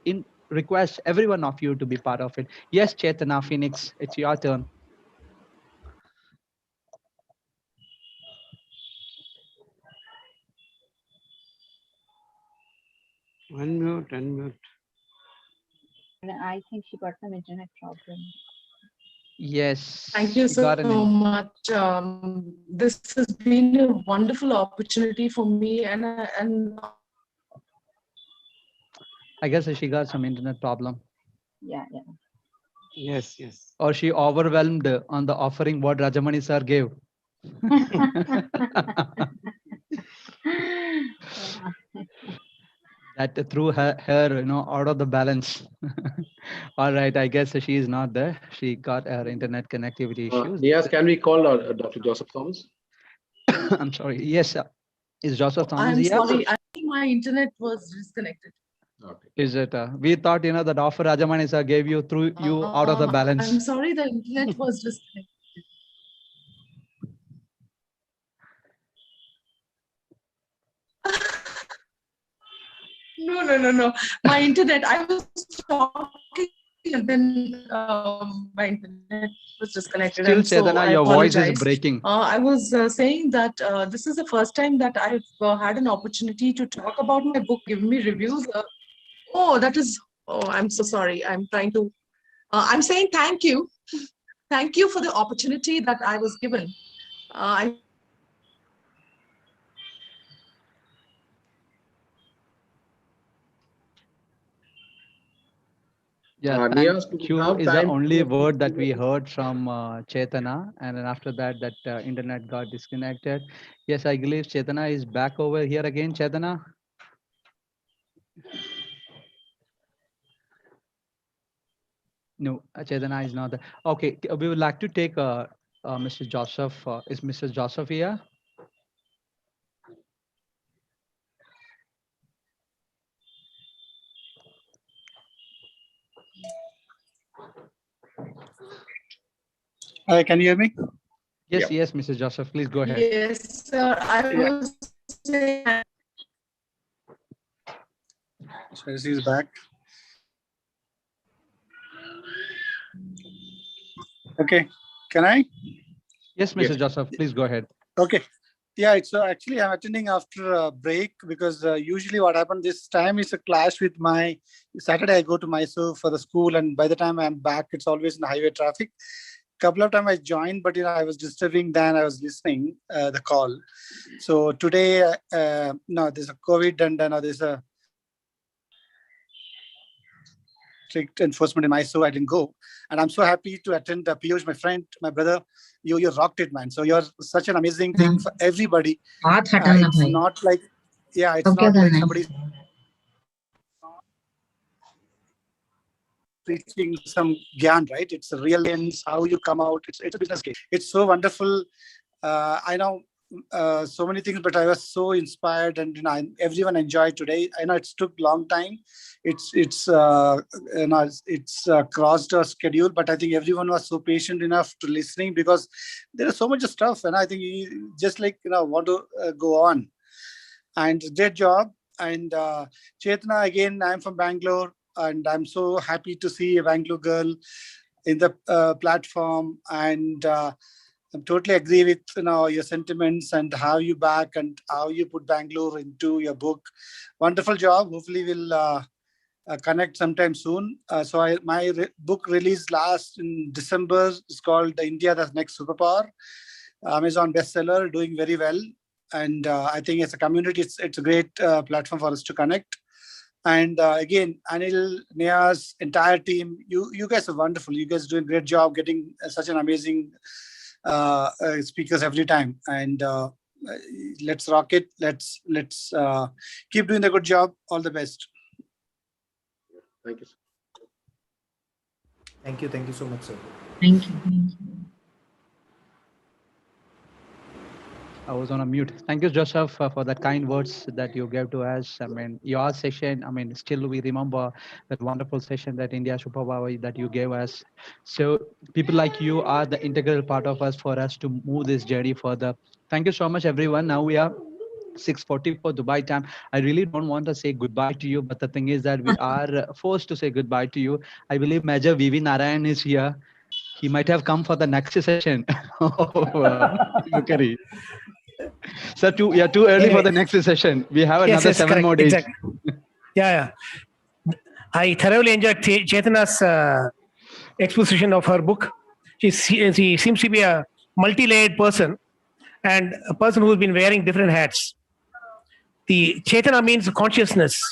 request every one of you to be part of it. Yes, Chethana, Phoenix, it's your turn. Unmute, unmute. I think she got some internet problem. Yes, Thank you she got so an. much. This has been a wonderful opportunity for me, and I guess she got some internet problem. Yeah, yeah. Yes, yes. Or she overwhelmed on the offering what Rajamani sir gave. That threw her out of the balance. All right, I guess she is not there. She got her internet connectivity issues. Niaz, can we call Dr. Joseph Thomas? I'm sorry. Yes, sir. Is Joseph Thomas I'm here? sorry, I think my internet was disconnected. Okay. Is it? We thought that offer Rajamani sir gave you through you out of the I'm balance. sorry, the internet was disconnected. No. My internet, I was talking and then my internet was disconnected. Still, And so Chethana, I your voice is apologize. breaking. I was saying that this is the first time that I've had an opportunity to talk about my book, give me reviews. I'm so sorry. I'm saying thank you. Thank you for the opportunity that I was given. I Yeah, Niyaz, do thank we you have is the time only for word that we heard from Chetana, and then after that, internet got disconnected. Yes, I believe Chetana is back over here again. Chetana, no, Chetana is not there. Okay, we would like to take Mr. Joseph. Is Mr. Joseph here? Can you hear me? Yes, yes, Mr. Joseph, please go ahead. Yes, sir. I Yeah. was saying So he's back. Okay. Can I? Yes, Mr. Yes. Joseph, please go ahead. Okay. Yeah, it's actually I'm attending after a break because usually what happened this time is a clash with my Saturday. I go to Mysore for the school, and by the time I'm back, it's always in the highway traffic. Couple of times I joined, but I was disturbing. Then I was listening the call. So today, no, there's a COVID, and there's a strict enforcement in Mysore. I didn't go, and I'm so happy to attend. Piyush, my friend, my brother, you rocked it, man. So you're such an amazing thing for everybody. It's not like, it's not like somebody's preaching some gyan, right? It's a real ends, how you come out. It's a business case. It's so wonderful. I know so many things, but I was so inspired, and everyone enjoyed today. I know it's took long time. It's crossed our schedule, but I think everyone was so patient enough to listening because there is so much stuff, and I think you just want to go on. And great job. And Chethana, again, I'm from Bangalore, and I'm so happy to see a Bangalore girl in the platform. And I totally agree with your sentiments and how you back and how you put Bangalore into your book. Wonderful job. Hopefully, we'll connect sometime soon. My book released last in December. It's called India, the Next Superpower. Amazon bestseller, doing very well. And I think as a community, it's a great platform for us to connect. And again, Anil, Nea's entire team, you guys are wonderful. You guys are doing a great job getting such an amazing speakers every time. And let's rock it. Let's keep doing the good job. All the best. Thank you. Thank you so much, sir. Thank you. I was on a mute. Thank you, Joseph, for the kind words that you gave to us. I mean, your session, still we remember that wonderful session that India Superpower that you gave us. So people like you are the integral part of us for us to move this journey further. Thank you so much, everyone. Now we are 6:44 Dubai time. I really don't want to say goodbye to you, but the thing is that we are forced to say goodbye to you. I believe Major VV Narayan is here. He might have come for the next session of e-Bookery. Sir, too early for the next session. We have another 7 more days. Exactly. Yeah. I thoroughly enjoyed Chethana's exposition of her book. She seems to be a multi-layered person and a person who's been wearing different hats. The Chethana means consciousness,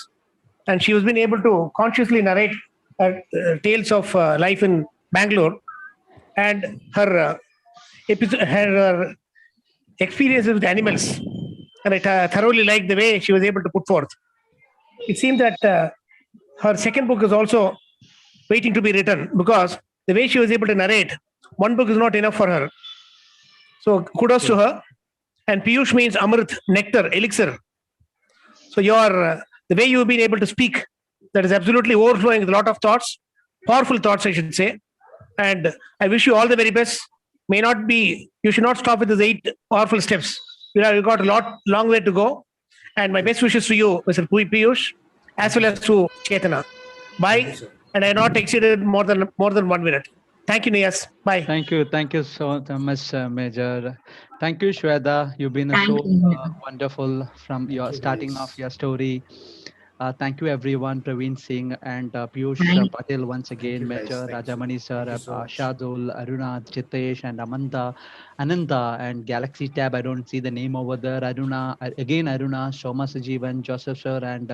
and she has been able to consciously narrate tales of life in Bangalore and her experiences with animals. And I thoroughly like the way she was able to put forth. It seems that her second book is also waiting to be written because the way she was able to narrate, one book is not enough for her. So kudos to her. And Piyush means Amrit, nectar, elixir. So the way you've been able to speak, that is absolutely overflowing with a lot of thoughts, powerful thoughts, I should say. And I wish you all the very best. You should not stop with these 8 powerful steps. You've got a long way to go. And my best wishes to you, Mr. Piyush. as well as to Chethana. Thank you, Bye. sir. And I not exceeded more than 1 minute. Thank you, Niyas. Bye. Thank you so much, Major. Thank you, Shweta. You've been Thank so you. wonderful from Thank your you, starting guys. of your story. Thank you, everyone. Praveen Singh and Piyush Thank Patel once Thank you, again, guys. Major Thank you. Rajamani sir, Thank you so much. Shadul, Aruna, Jitesh, and Amanda, Ananda, and Galaxy Tab. I don't see the name over there. Aruna, again, Aruna, Shoma Sajivan, Joseph sir, and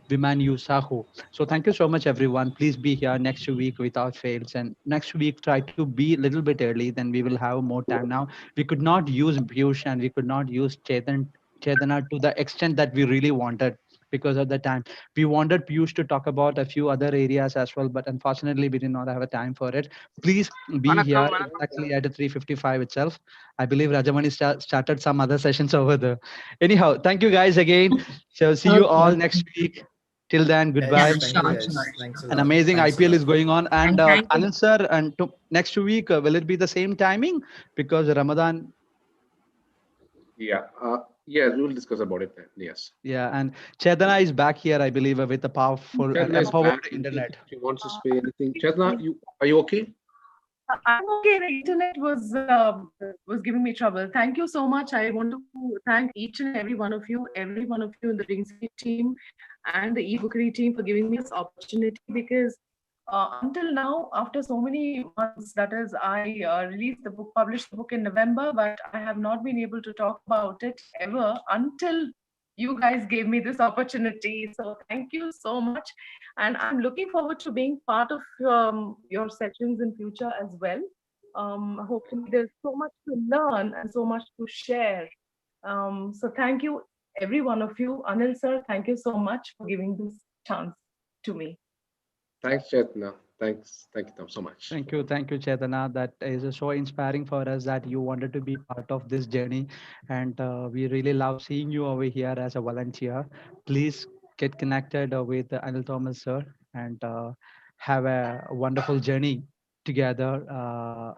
Viman Sahu. So thank you so much, everyone. Please be here next week without fails. And next week, try to be a little bit early, then we will have more time. Now, we could not use Piyush and we could not use Chetana to the extent that we really wanted because of the time. We wanted Piyush to talk about a few other areas as well, but unfortunately, we did not have a time for it. Please be here exactly at 3:55 itself. I believe Rajamani started some other sessions over there. Anyhow, thank you guys again. So see you Okay. all next week. Till then, Yeah, goodbye. Thank you, sure, guys. sure. Thanks a An lot. amazing Thanks a IPL lot. is going on, and And thank you. Anil sir, and next week will it be the same timing because Ramadan? Yeah. Yes, we will discuss about it then. Yes. Yeah, and Chedana is back here, I believe, with a powerful and Chetna is back. empowered In case internet. she wants to say anything. Chetna, are you okay? I'm okay. The internet was giving me trouble. Thank you so much. I want to thank each and every one of you in the Ringside team and the e-Bookery team for giving me this opportunity because until now, after so many months, that is, I released the book, published the book in November, but I have not been able to talk about it ever until you guys gave me this opportunity. So thank you so much. And I'm looking forward to being part of your sessions in future as well. Hopefully, there's so much to learn and so much to share. So thank you, every one of you. Anil sir, thank you so much for giving this chance to me. Thanks, Chetna. Thanks. Thank you so much. Thank you, Chetana. That is so inspiring for us that you wanted to be part of this journey, and we really love seeing you over here as a volunteer. Please get connected with Anil Thomas sir and have a wonderful journey together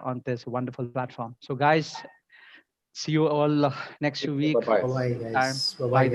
on this wonderful platform. So, guys, see you all next Take care. week. Bye bye. Bye bye, Time. guys. Bye bye, Bye guys. then.